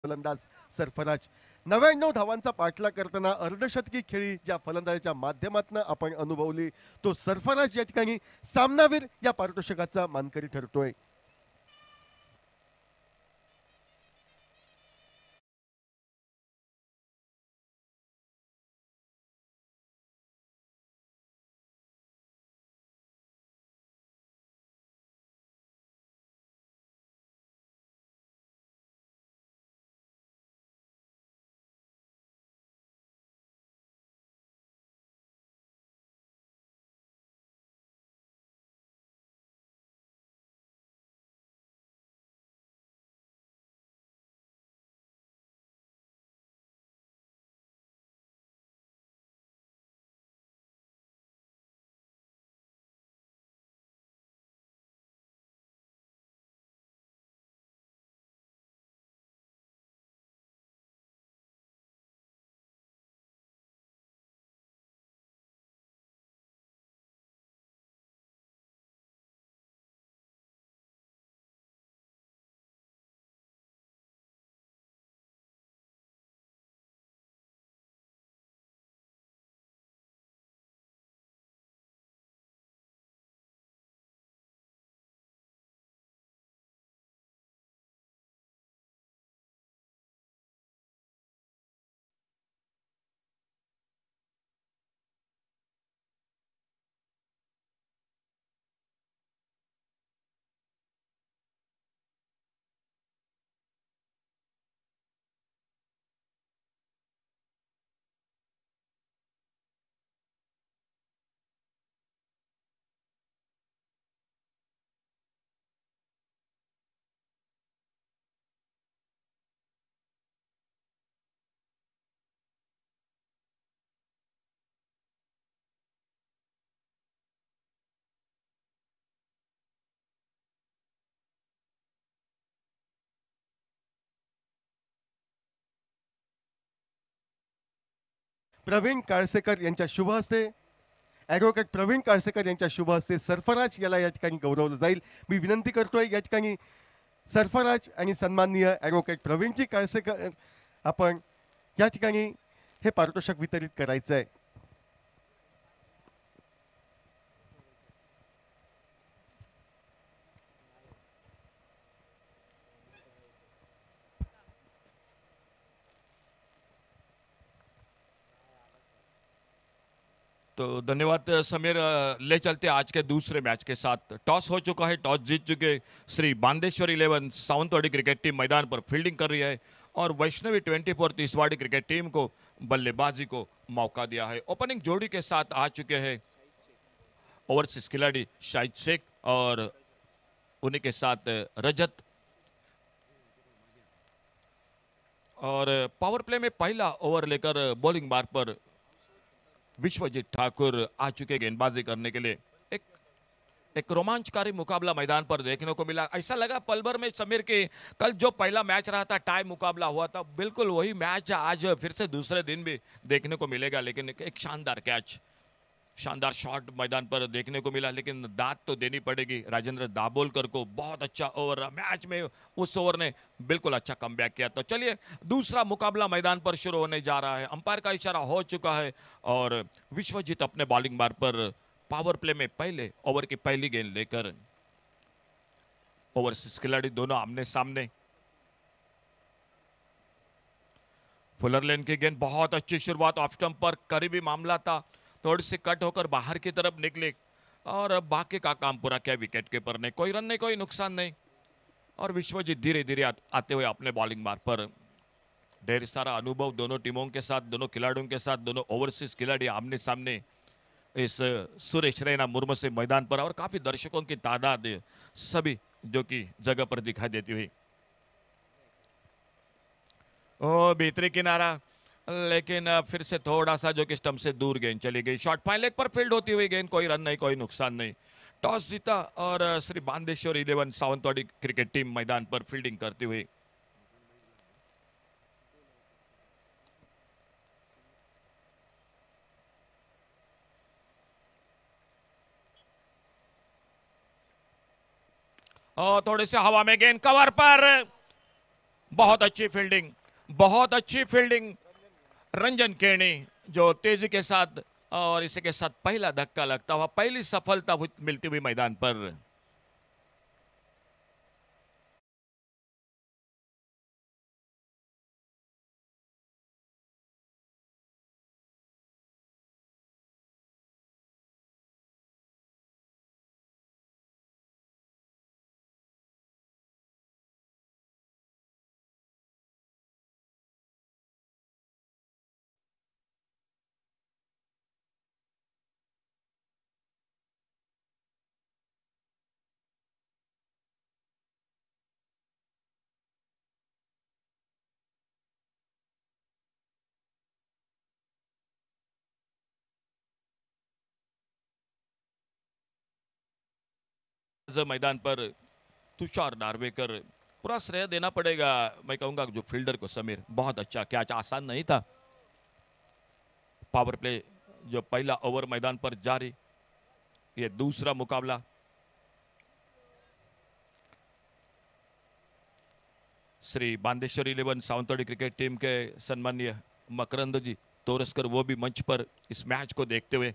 फलंदाज सरफराज 99 धावांचा पाठलाग करताना अर्धशतकी खेळी ज्या फलंदाजाच्या माध्यमातून आपण अनुभवली तो सरफराज या ठिकाणी सामनावीर या पारितोषिकाचा मानकरी ठरतोय. प्रवीण काळसेकर यांच्या शुभ हस्ते ॲडव्होकेट प्रवीण काळसेकर यांच्या शुभ हस्ते सरफराज याला या ठिकाणी गौरवलं जाईल. मी विनंती करतोय या ठिकाणी सरफराज आणि सन्माननीय ॲडव्होकेट प्रवीणजी काळसेकर आपण या ठिकाणी हे पारितोषिक वितरित करायचं आहे. तो धन्यवाद समीर। ले चलते आज के दूसरे मैच के साथ। टॉस हो चुका है, टॉस जीत चुके श्री बांदेश्वर 11 सावंतवाड़ी क्रिकेट टीम मैदान पर फील्डिंग कर रही है और वैष्णवी 24 तिसवाड़ी क्रिकेट टीम को बल्लेबाजी को मौका दिया है। ओपनिंग जोड़ी के साथ आ चुके हैं ओवरसीज खिलाड़ी शाहिद शेख और उन्हीं के साथ रजत। और पावर प्ले में पहला ओवर लेकर बॉलिंग बार पर विश्वजीत ठाकुर आ चुके गेंदबाजी करने के लिए। एक रोमांचकारी मुकाबला मैदान पर देखने को मिला। ऐसा लगा पल भर में समीर के कल जो पहला मैच रहा था, टाई मुकाबला हुआ था, बिल्कुल वही मैच आज फिर से दूसरे दिन भी देखने को मिलेगा। लेकिन एक शानदार कैच, शानदार शॉट मैदान पर देखने को मिला, लेकिन दाद तो देनी पड़ेगी राजेंद्र दाभोलकर को। बहुत अच्छा ओवर मैच में, उस ओवर ने बिल्कुल अच्छा कमबैक किया। तो चलिए दूसरा मुकाबला मैदान पर शुरू होने जा रहा है। अंपायर का इशारा हो चुका है और विश्वजीत अपने बॉलिंग बार पर पावर प्ले में पहले ओवर की पहली गेंद लेकर ओवरसीज खिलाड़ी दोनों आमने सामने। फुलर लेन की गेंद, बहुत अच्छी शुरुआत ऑफ स्टंप पर, करीबी मामला था, थोड़ी सी कट होकर बाहर की तरफ निकले और बाकी का काम पूरा किया विकेट कीपर ने। कोई रन नहीं, कोई नुकसान नहीं और विश्वजीत धीरे धीरे आते हुए अपने बॉलिंग बार पर। ढेर सारा अनुभव दोनों टीमों के साथ, दोनों खिलाड़ियों के साथ, दोनों ओवरसीज खिलाड़ी आमने सामने इस सुरेश रैना मुर्मू से मैदान पर और काफी दर्शकों की तादाद सभी जो कि जगह पर दिखाई देती हुई। ओ भीतरी किनारा, लेकिन फिर से थोड़ा सा जो कि स्टंप से दूर गेंद चली गई। शॉर्ट फाइन लेग पर फील्ड होती हुई गेंद, कोई रन नहीं, कोई नुकसान नहीं। टॉस जीता और श्री बांदेश्वर 11 सावंतवाड़ी क्रिकेट टीम मैदान पर फील्डिंग करती हुई। और थोड़े से हवा में गेंद कवर पर बहुत अच्छी फील्डिंग, बहुत अच्छी फील्डिंग। रंजन केनी जो तेजी के साथ और इसी के साथ पहला धक्का लगता हुआ, पहली सफलता मिलती हुई मैदान पर। मैदान पर तुषार नार्वेकर, पूरा श्रेय देना पड़ेगा मैं कहूंगा जो फील्डर को, समीर बहुत अच्छा कैच, आसान नहीं था। पावर प्ले जो पहला ओवर मैदान पर जारी, ये दूसरा मुकाबला। श्री बांदेश्वर 11 सावंतवाड़ी क्रिकेट टीम के सम्मानीय मकरंद जी तोरसकर, वो भी मंच पर इस मैच को देखते हुए।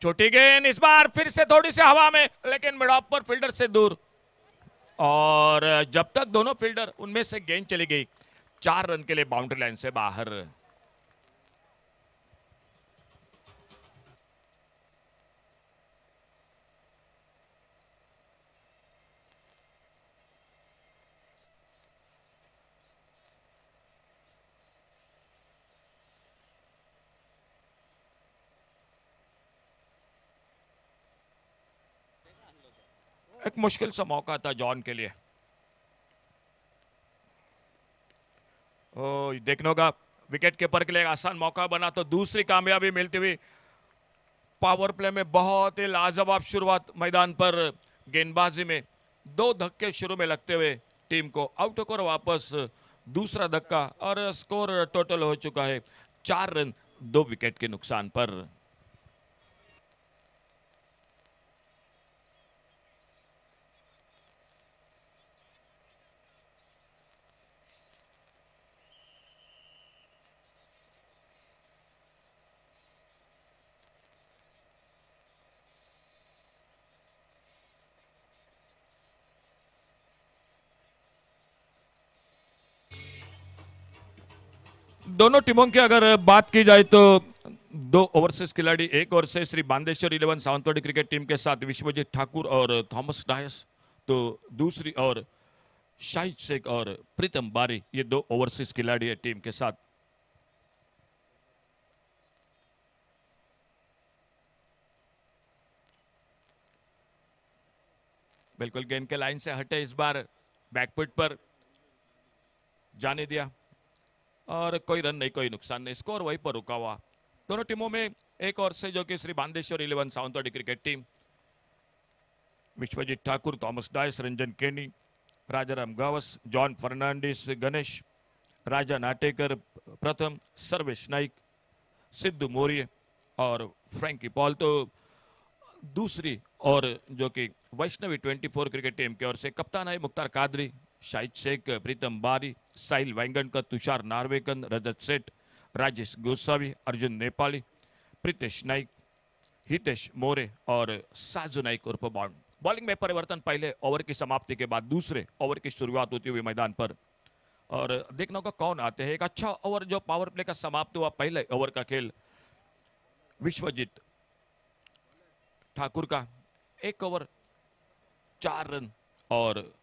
छोटी गेंद इस बार फिर से थोड़ी सी हवा में, लेकिन मिड ऑफ पर फील्डर से दूर, और जब तक दोनों फील्डर उनमें से गेंद चली गई, 4 रन के लिए बाउंड्री लाइन से बाहर। एक मुश्किल सा मौका था जॉन के लिए। ओ, देखने होगा विकेट कीपर के लिए आसान मौका बना तो दूसरी कामयाबी मिलती हुई। पावर प्ले में बहुत ही लाजवाब शुरुआत मैदान पर, गेंदबाजी में 2 धक्के शुरू में लगते हुए टीम को आउट होकर वापस दूसरा धक्का, और स्कोर टोटल हो चुका है 4 रन 2 विकेट के नुकसान पर। दोनों टीमों की अगर बात की जाए तो 2 ओवरसीज खिलाड़ी, एक ओर से श्री बांदेश्वर 11 सावंतवाड़ी क्रिकेट टीम के साथ विश्वजीत ठाकुर और थॉमस डायस, तो दूसरी ओर शाहिद शेख और प्रीतम बारी, ये 2 ओवरसीज खिलाड़ी है टीम के साथ। बिल्कुल गेंद के लाइन से हटे, इस बार बैकफुट पर जाने दिया और कोई रन नहीं, कोई नुकसान नहीं, स्कोर वहीं पर रुका हुआ। दोनों टीमों में एक और से जो कि श्री बांदेश्वर 11 सावंतवाड़ी क्रिकेट टीम, विश्वजीत ठाकुर, थॉमस डायस, रंजन केनी, राजाराम गावस, जॉन फर्नांडिस, गणेश, राजा नाटेकर प्रथम, सर्वेश नाइक, सिद्धू मौर्य और फ्रैंकी पॉल। तो दूसरी और जो कि वैष्णवी 24 क्रिकेट टीम की ओर से कप्तान है मुख्तार कादरी, शाहिद शेख, प्रीतम बारी, साहिल वाइंगणकर, तुषार नार्वेकर, रजत सेठ, राजेश गोस्वामी, अर्जुन नेपाली, प्रीतेश नाइक, हितेश मोरे और साजू नाइक उर्फ बॉन्ड। बॉलिंग में परिवर्तन पहले ओवर की समाप्ति के बाद दूसरे ओवर की शुरुआत होती हुई मैदान पर, और देखना होगा कौन आते हैं। एक अच्छा ओवर जो पावर प्ले का समाप्त हुआ, पहले ओवर का खेल विश्वजीत ठाकुर का, 1 ओवर 4 रन और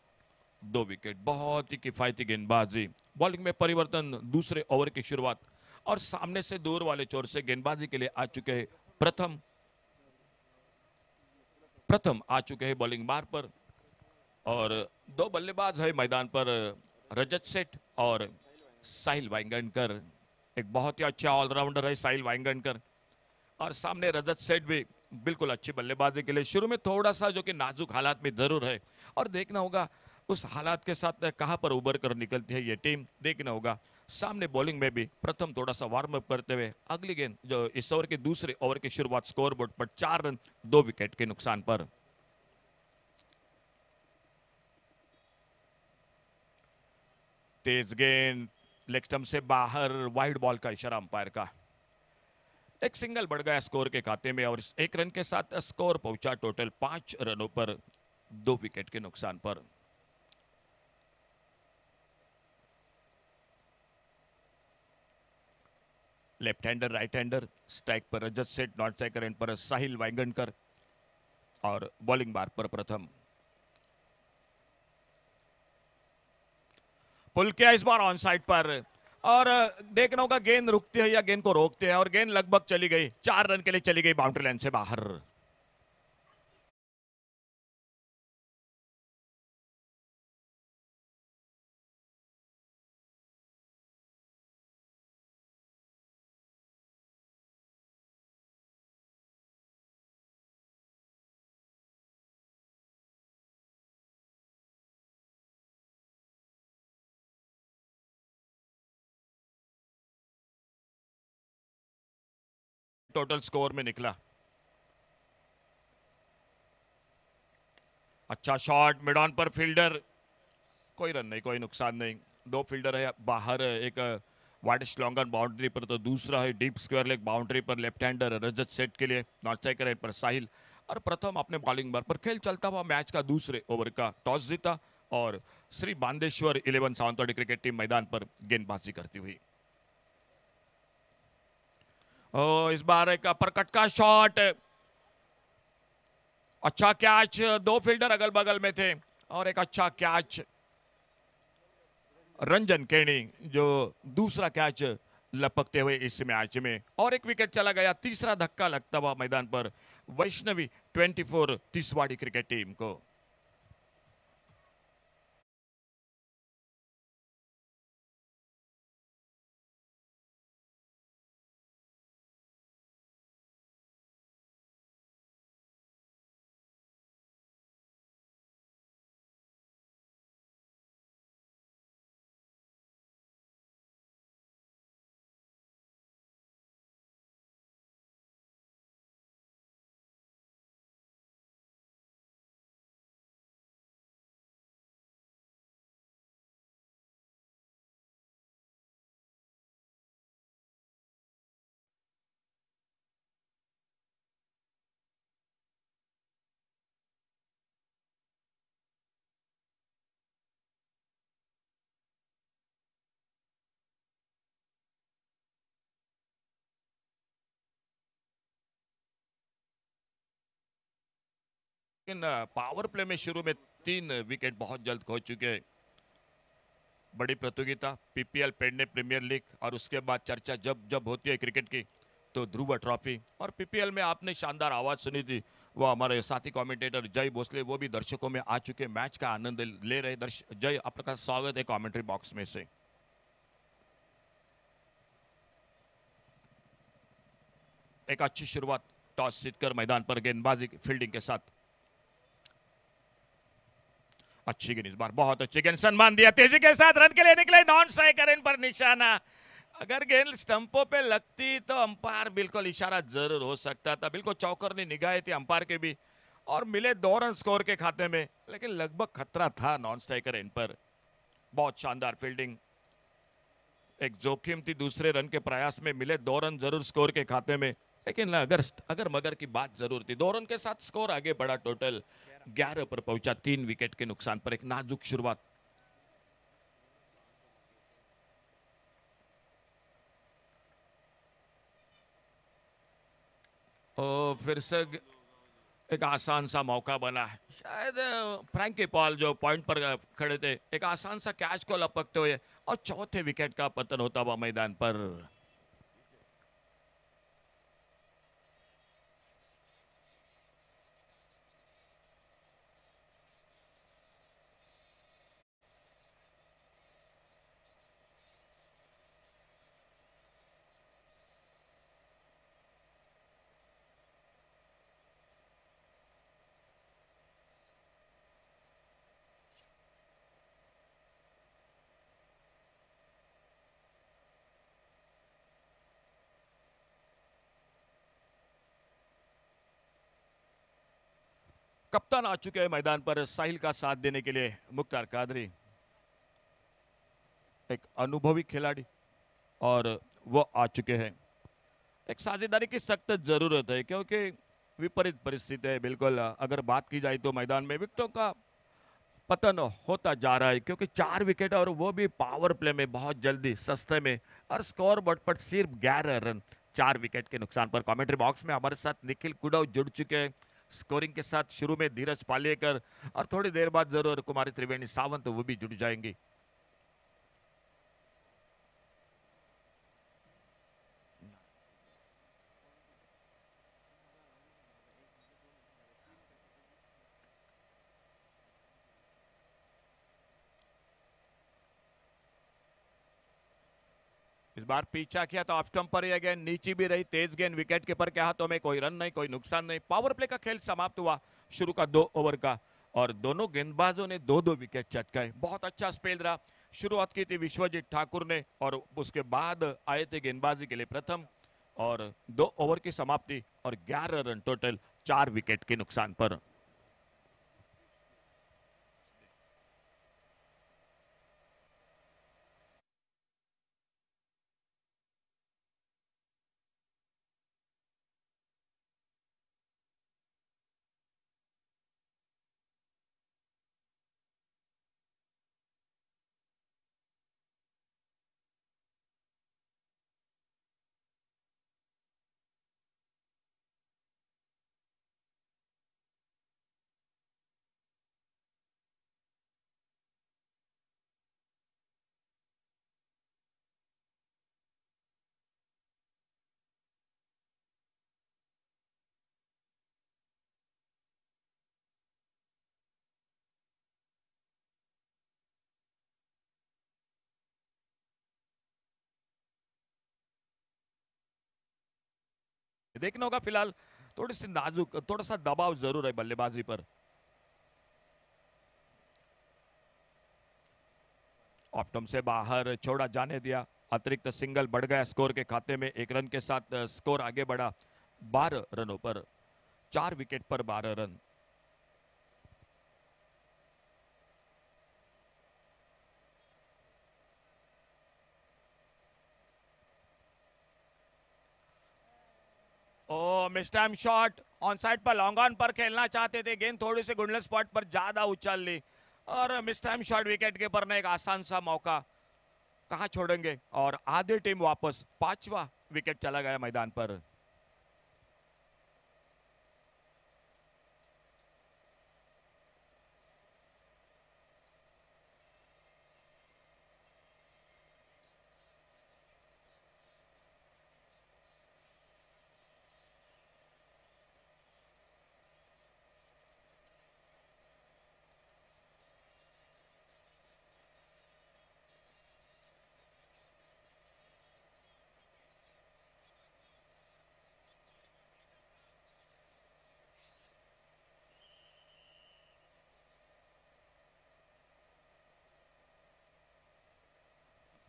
2 विकेट, बहुत ही किफायती गेंदबाजी। बॉलिंग में परिवर्तन दूसरे ओवर की शुरुआत, और सामने से दूर वाले छोर से गेंदबाजी के लिए आ चुके हैं प्रथम आ चुके हैं बॉलिंग बार पर, और 2 बल्लेबाज है मैदान पर, रजत सेठ और साहिल वाइंगणकर। एक बहुत ही अच्छा ऑलराउंडर है साहिल वाइंगणकर, और सामने रजत सेठ भी बिल्कुल अच्छी बल्लेबाजी के लिए शुरू में थोड़ा सा जो कि नाजुक हालात में जरूर है, और देखना होगा उस हालात के साथ कहां पर उभर कर निकलती है ये टीम, देखना होगा। सामने बॉलिंग में भी प्रथम थोड़ा सा वार्म अप करते हुए अगली गेंद जो इस ओवर के दूसरे ओवर की शुरुआत स्कोर बोर्ड पर 4 रन 2 विकेट के नुकसान पर। तेज गेंद लेग स्टंप से बाहर, वाइड बॉल का इशारा अंपायर का। एक सिंगल बढ़ गया स्कोर के खाते में और एक रन के साथ स्कोर पहुंचा टोटल 5 रनों पर 2 विकेट के नुकसान पर। Left hander right hander, strike पर रजत सेठ, नॉन स्ट्राइकर एंड पर साहिल वाइंगणकर और बॉलिंग बार पर प्रथम। पुल किया इस बार ऑन साइड पर और देखना होगा गेंद रुकती है या गेंद को रोकते हैं और गेंद लगभग चली गई, 4 रन के लिए चली गई बाउंड्री लाइन से बाहर। टोटल स्कोर में निकला। अच्छा शॉट मिड ऑन पर, फील्डर, कोई रन नहीं, कोई नुकसान नहीं। 2 फील्डर है बाहर, एक वाइड लॉन्गर बाउंड्री पर तो दूसरा है डीप स्क्वायर लेग बाउंड्री पर लेफ्ट हैंडर रजत सेठ के लिए, नॉन स्ट्राइकर पर साहिल। और प्रथम अपने बॉलिंग बार पर खेल चलता हुआ मैच का दूसरे ओवर का टॉस जीता और श्री बांदेश्वर 11 सावंतवाड़ी क्रिकेट टीम मैदान पर गेंदबाजी करती हुई। इस बार एक अपरकट का शॉट, अच्छा कैच, 2 फील्डर अगल बगल में थे और एक अच्छा कैच रंजन केनी जो दूसरा कैच लपकते हुए इस मैच में, और एक विकेट चला गया। तीसरा धक्का लगता हुआ मैदान पर वैष्णवी 24 तिसवाड़ी क्रिकेट टीम को। लेकिन पावर प्ले में शुरू में 3 विकेट बहुत जल्द खो चुके हैं। बड़ी प्रतियोगिता पीपीएल पेडने प्रीमियर लीग और उसके बाद चर्चा जब जब होती है क्रिकेट की तो ध्रुव ट्रॉफी, और पीपीएल में आपने शानदार आवाज सुनी थी, वो हमारे साथी कमेंटेटर जय भोसले वो भी दर्शकों में आ चुके, मैच का आनंद ले रहे। जय, आपका स्वागत है कमेंट्री बॉक्स में से। एक अच्छी शुरुआत टॉस जीतकर मैदान पर गेंदबाजी फील्डिंग के साथ, अच्छी गेंद इस बार, बहुत अच्छी गेंद, सम्मान दिया, तेजी के साथ रन के लिए निकले, नॉन स्ट्राइकर इन पर निशाना। अगर गेंद स्टंपों पे लगती तो अंपायर बिल्कुल इशारा जरूर हो सकता था, बिल्कुल चौकरनी निगाहें थी अंपायर के भी और मिले 2 रन स्कोर के खाते में, लेकिन लगभग खतरा था नॉन स्ट्राइकर इन पर। बहुत शानदार फील्डिंग, एक जोखिम थी दूसरे रन के प्रयास में, मिले 2 रन जरूर स्कोर के खाते में, लेकिन अगर मगर की बात जरूर थी। 2 रन के साथ स्कोर आगे बढ़ा, टोटल 11 पर पहुंचा 3 विकेट के नुकसान पर। एक नाजुक शुरुआत, और फिर से एक आसान सा मौका बना है, शायद फ्रैंकी पॉल जो पॉइंट पर खड़े थे, एक आसान सा कैच को लपकते हुए और चौथे विकेट का पतन होता हुआ मैदान पर। कप्तान आ चुके हैं मैदान पर साहिल का साथ देने के लिए, मुख्तार कादरी। एक अनुभवी खिलाड़ी और वो आ चुके हैं। एक साझेदारी की सख्त जरूरत है क्योंकि विपरीत परिस्थिति है। बिल्कुल अगर बात की जाए तो मैदान में विकेटों का पतन होता जा रहा है क्योंकि 4 विकेट और वो भी पावर प्ले में बहुत जल्दी सस्ते में और स्कोर बोर्ड पर सिर्फ 11 रन 4 विकेट के नुकसान पर। कमेंट्री बॉक्स में हमारे साथ निखिल कुडव जुड़ चुके हैं स्कोरिंग के साथ। शुरू में धीरज पालेकर और थोड़ी देर बाद जरूर कुमारी त्रिवेणी सावंत वो भी जुड़ जाएंगी। इस बार पीछा किया तो ऑफ स्टंप पर ही गेंद नीचे भी रही, तेज गेंद विकेट कीपर के हाथों में, कोई रन नहीं कोई नुकसान नहीं। पावर प्ले का खेल समाप्त हुआ शुरू का 2 ओवर का और दोनों गेंदबाजों ने 2-2 विकेट चटकाए। बहुत अच्छा स्पेल रहा। शुरुआत की थी विश्वजीत ठाकुर ने और उसके बाद आए थे गेंदबाजी के लिए प्रथम और 2 ओवर की समाप्ति और 11 रन टोटल 4 विकेट के नुकसान पर। देखना होगा फिलहाल थोड़ी सी नाजुक, थोड़ा सा दबाव जरूर है बल्लेबाजी पर। ऑप्टम से बाहर छोड़ा जाने दिया, अतिरिक्त सिंगल बढ़ गया स्कोर के खाते में। 1 रन के साथ स्कोर आगे बढ़ा 12 रनों पर, 4 विकेट पर 12 रन। ओ mistime shot, on side पर लॉन्ग ऑन पर खेलना चाहते थे, गेंद थोड़ी सी गुंडल स्पॉट पर ज्यादा उछल ली और miss time shot wicket keeper ने एक आसान सा मौका कहां छोड़ेंगे और आधी टीम वापस। 5वां विकेट चला गया मैदान पर।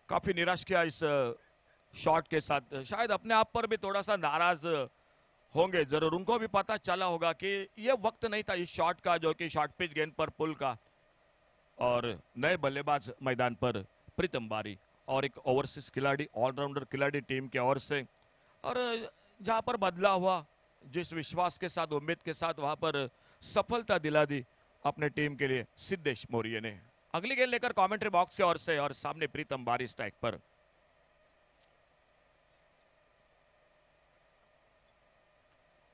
काफी निराश किया इस शॉट के साथ, शायद अपने आप पर भी थोड़ा सा नाराज होंगे जरूर। उनको भी पता चला होगा कि ये वक्त नहीं था इस शॉट का जो कि शॉर्ट पिच गेंद पर पुल का। और नए बल्लेबाज मैदान पर प्रीतम बारी और एक ओवरसीज खिलाड़ी, ऑलराउंडर खिलाड़ी टीम के ओर से। और जहां पर बदला हुआ, जिस विश्वास के साथ उम्मीद के साथ वहां पर सफलता दिला दी अपने टीम के लिए सिद्धेश मौर्य ने। अगली गेंद लेकर कमेंट्री बॉक्स की ओर से और सामने प्रीतम बारी स्ट्राइक पर।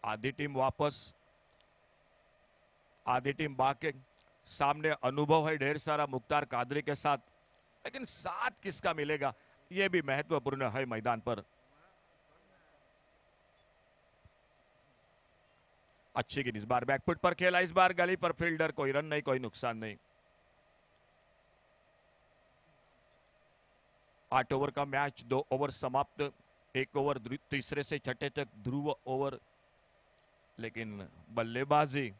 आधी टीम वापस, आधी टीम बाकी। सामने अनुभव है ढेर सारा मुख्तार कादरी के साथ, लेकिन साथ किसका मिलेगा यह भी महत्वपूर्ण है मैदान पर। अच्छी गेंद इस बार बैकफुट पर खेला, इस बार गली पर फील्डर, कोई रन नहीं कोई नुकसान नहीं। 8 ओवर का मैच, 2 ओवर समाप्त, 1 ओवर तीसरे से छठे तक ध्रुव ओवर। लेकिन बल्लेबाजी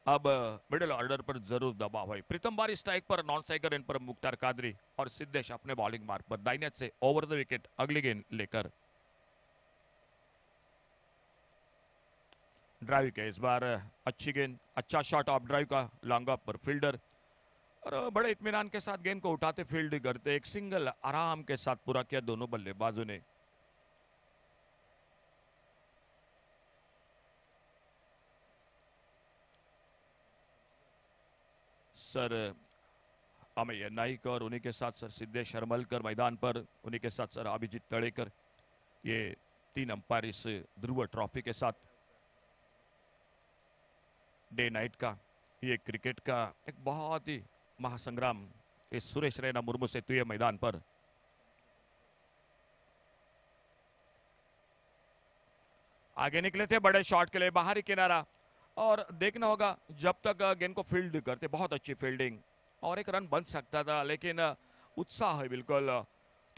अब मिडिल ऑर्डर पर जरूर दबाव है। प्रीतम बारी स्ट्राइक पर, नॉन स्ट्राइकर इन पर मुख्तार कादरी और सिद्धेश अपने बॉलिंग मार्ग पर दाहिने से ओवर द विकेट अगली गेंद लेकर। ड्राइव के इस बार अच्छी गेंद, अच्छा शॉट ऑफ ड्राइव का, लॉन्ग ऑफ पर फील्डर और बड़े इत्मीनान के साथ गेंद को उठाते फील्ड करते, एक सिंगल आराम के साथ पूरा किया दोनों बल्लेबाजों ने। सर अमय नाइक और उन्हीं के साथ सर सिद्धेश हरमलकर मैदान पर, उन्हीं के साथ सर अभिजीत तड़ेकर, ये 3 अंपायर इस ध्रुव ट्रॉफी के साथ डे नाइट का ये क्रिकेट का एक बहुत ही महासंग्राम इस सुरेश रैना मुर्मू सेतु मैदान पर। आगे निकले थे बड़े शॉट के लिए, बाहरी किनारा, और देखना होगा जब तक गेंद को फील्ड करते, बहुत अच्छी फील्डिंग और एक रन बन सकता था, लेकिन उत्साह है बिल्कुल,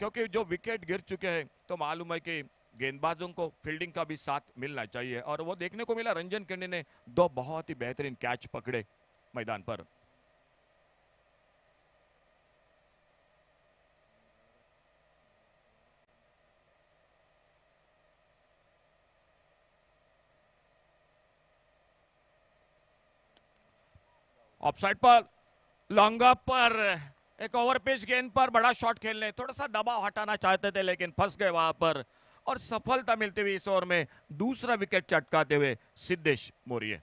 क्योंकि जो विकेट गिर चुके हैं तो मालूम है कि गेंदबाजों को फील्डिंग का भी साथ मिलना चाहिए, और वो देखने को मिला। रंजन केनी ने 2 बहुत ही बेहतरीन कैच पकड़े मैदान पर। ऑफसाइड पर, लॉन्ग अप पर, एक ओवर पिच गेंद पर बड़ा शॉट खेलने, थोड़ा सा दबाव हटाना चाहते थे लेकिन फंस गए वहां पर, और सफलता मिलती हुई इस ओवर में दूसरा विकेट चटकाते हुए सिद्धेश मौर्य।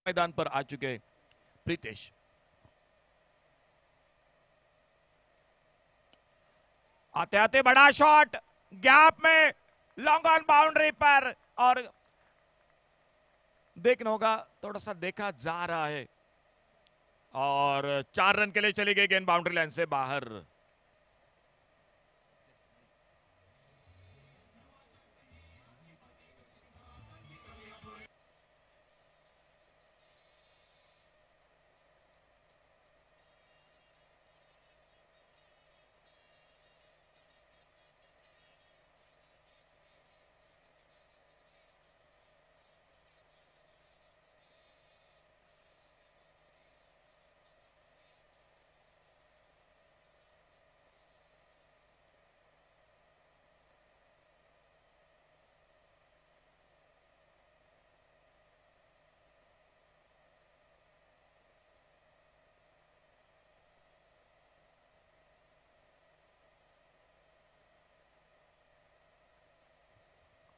मैदान पर आ चुके प्रीतेश, आते आते बड़ा शॉट गैप में, लॉन्ग ऑन बाउंड्री पर, और देखना होगा थोड़ा सा देखा जा रहा है, और 4 रन के लिए चली गई गेंद बाउंड्री लाइन से बाहर।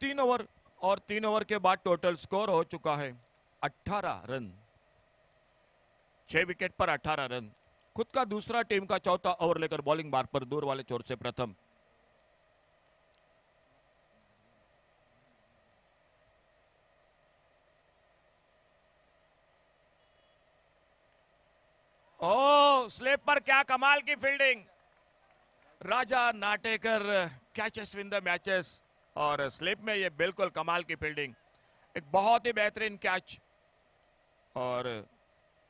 तीन ओवर, और 3 ओवर के बाद टोटल स्कोर हो चुका है 18 रन, 6 विकेट पर 18 रन। खुद का दूसरा, टीम का चौथा ओवर लेकर बॉलिंग बार पर दूर वाले छोर से प्रथम। ओ स्लेप पर क्या कमाल की fielding, Raja Natekar catches win the matches, और स्लिप में ये बिल्कुल कमाल की फील्डिंग, एक बहुत ही बेहतरीन कैच, और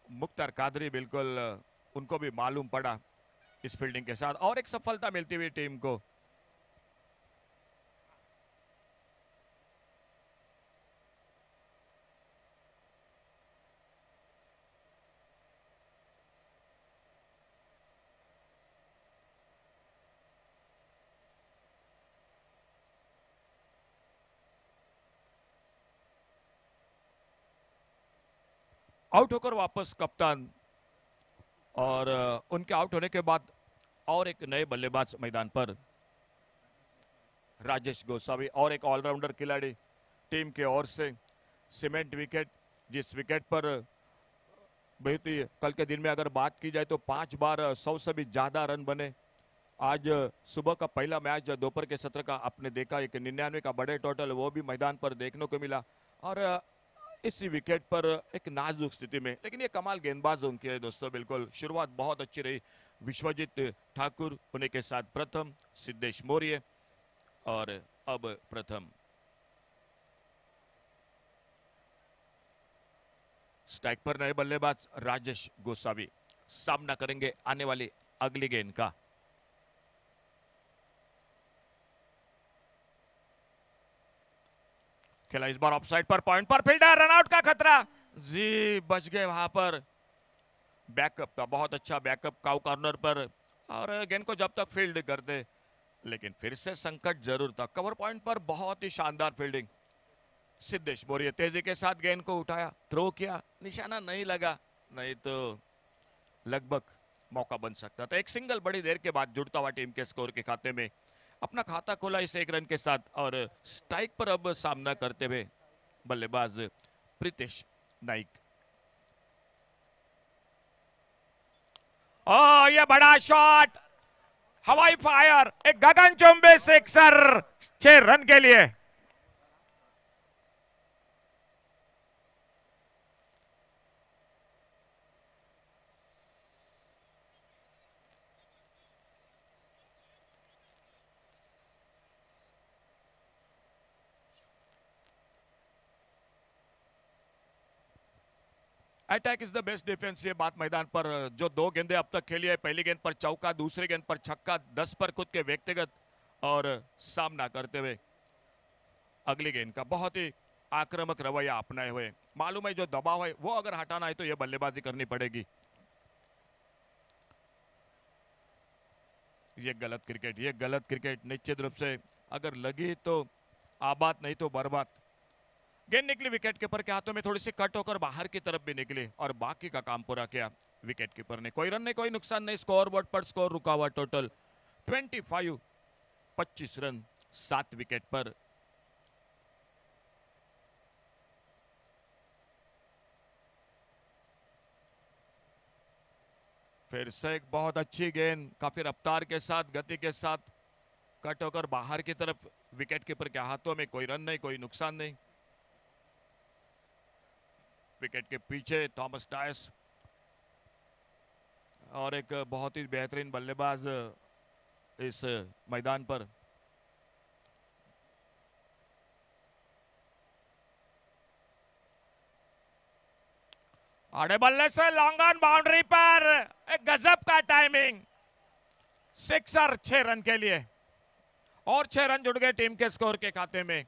मुख्तार कादरी बिल्कुल उनको भी मालूम पड़ा इस फील्डिंग के साथ, और एक सफलता मिलती हुई टीम को। आउट होकर वापस कप्तान, और उनके आउट होने के बाद और एक नए बल्लेबाज मैदान पर, राजेश गोसावी और एक ऑलराउंडर खिलाड़ी टीम की ओर से। सीमेंट विकेट, जिस विकेट पर बहुत ही कल के दिन में अगर बात की जाए तो 5 बार 100 से भी ज्यादा रन बने। आज सुबह का पहला मैच दोपहर के सत्र का आपने देखा, एक 99 का बड़े टोटल वो भी मैदान पर देखने को मिला। और इसी विकेट पर एक नाजुक स्थिति में, लेकिन ये कमाल गेंदबाज उनके है दोस्तों। बिल्कुल शुरुआत बहुत अच्छी रही। विश्वजीत ठाकुर उन्हीं के साथ प्रथम, सिद्धेश मौर्य और अब प्रथम। स्ट्राइक पर नए बल्लेबाज राजेश गोसावी सामना करेंगे आने वाली अगली गेंद का। खेला इस बार ऑफसाइड पर, पॉइंट पर फील्डर, रनआउट का खतरा। जी बच गए वहां पर। बैकअप था, बहुत अच्छा बैकअप काउ कॉर्नर पर, और गेंद को जब तक फील्ड करते, लेकिन फिर से संकट जरूर था। कवर पॉइंट पर बहुत ही शानदार फील्डिंग। सिद्धेश मौर्य तेजी के साथ गेंद को उठाया, थ्रो किया, निशाना नहीं लगा, नहीं तो लगभग मौका बन सकता था। एक सिंगल बड़ी देर के बाद जुड़ता हुआ टीम के स्कोर के खाते में अपना खाता खोला इस 1 रन के साथ। और स्ट्राइक पर अब सामना करते हुए बल्लेबाज प्रीतेश नाइक। ये बड़ा शॉट, हवाई फायर, एक गगनचुंबी सिक्सर 6 रन के लिए। Attack is the best defence, ये बात मैदान पर जो 2 गेंदें अब तक खेली है, पहली गेंद पर चौका, दूसरी गेंद पर छक्का, 10 पर खुद के व्यक्तिगत, और सामना करते हुए अगली गेंद का बहुत ही आक्रामक रवैया अपनाए हुए। मालूम है जो दबाव है वो अगर हटाना है तो ये बल्लेबाजी करनी पड़ेगी। ये गलत क्रिकेट, ये गलत क्रिकेट निश्चित रूप से, अगर लगी तो आबाद, नहीं तो बर्बाद। गेंद निकली विकेट कीपर के हाथों में, थोड़ी सी कट होकर बाहर की तरफ भी निकली और बाकी का काम पूरा किया विकेट कीपर ने। कोई रन नहीं, कोई नुकसान नहीं। स्कोर बोर्ड पर स्कोर रुका हुआ टोटल 25, 25 रन 7 विकेट पर। फिर से एक बहुत अच्छी गेंद, काफी रफ्तार के साथ, गति के साथ कट होकर बाहर की तरफ, विकेट कीपर के हाथों में। कोई रन नहीं, कोई नुकसान नहीं। विकेट के पीछे थॉमस डायस और एक बहुत ही बेहतरीन बल्लेबाज इस मैदान पर। आड़े बल्ले से लॉन्ग ऑन बाउंड्री पर, एक गजब का टाइमिंग, सिक्सर 6 रन के लिए, और 6 रन जुड़ गए टीम के स्कोर के खाते में।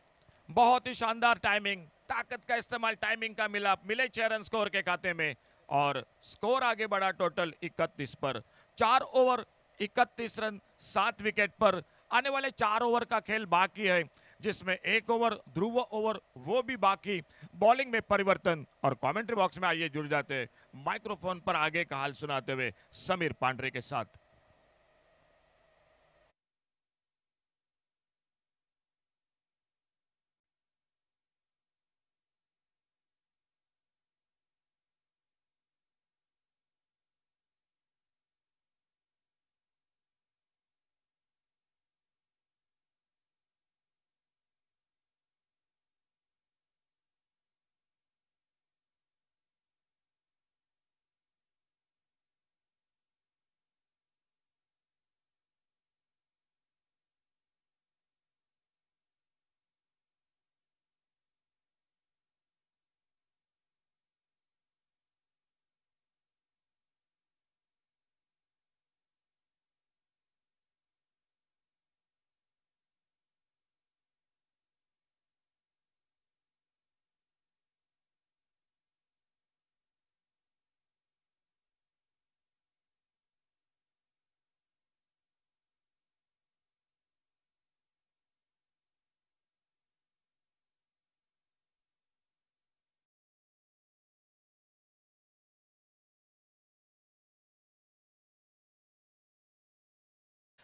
बहुत ही शानदार टाइमिंग, ताकत का इस्तेमाल, टाइमिंग का मिलाप, मिले 6 रन स्कोर के खाते में, और स्कोर आगे बढ़ा टोटल 31 पर। 4 ओवर 31 रन 7 विकेट पर। आने वाले 4 ओवर का खेल बाकी है, जिसमें 1 ओवर ध्रुव ओवर वो भी बाकी। बॉलिंग में परिवर्तन, और कमेंट्री बॉक्स में आइए जुड़ जाते हैं माइक्रोफोन पर आगे का हाल सुनाते हुए समीर पांड्रे के साथ।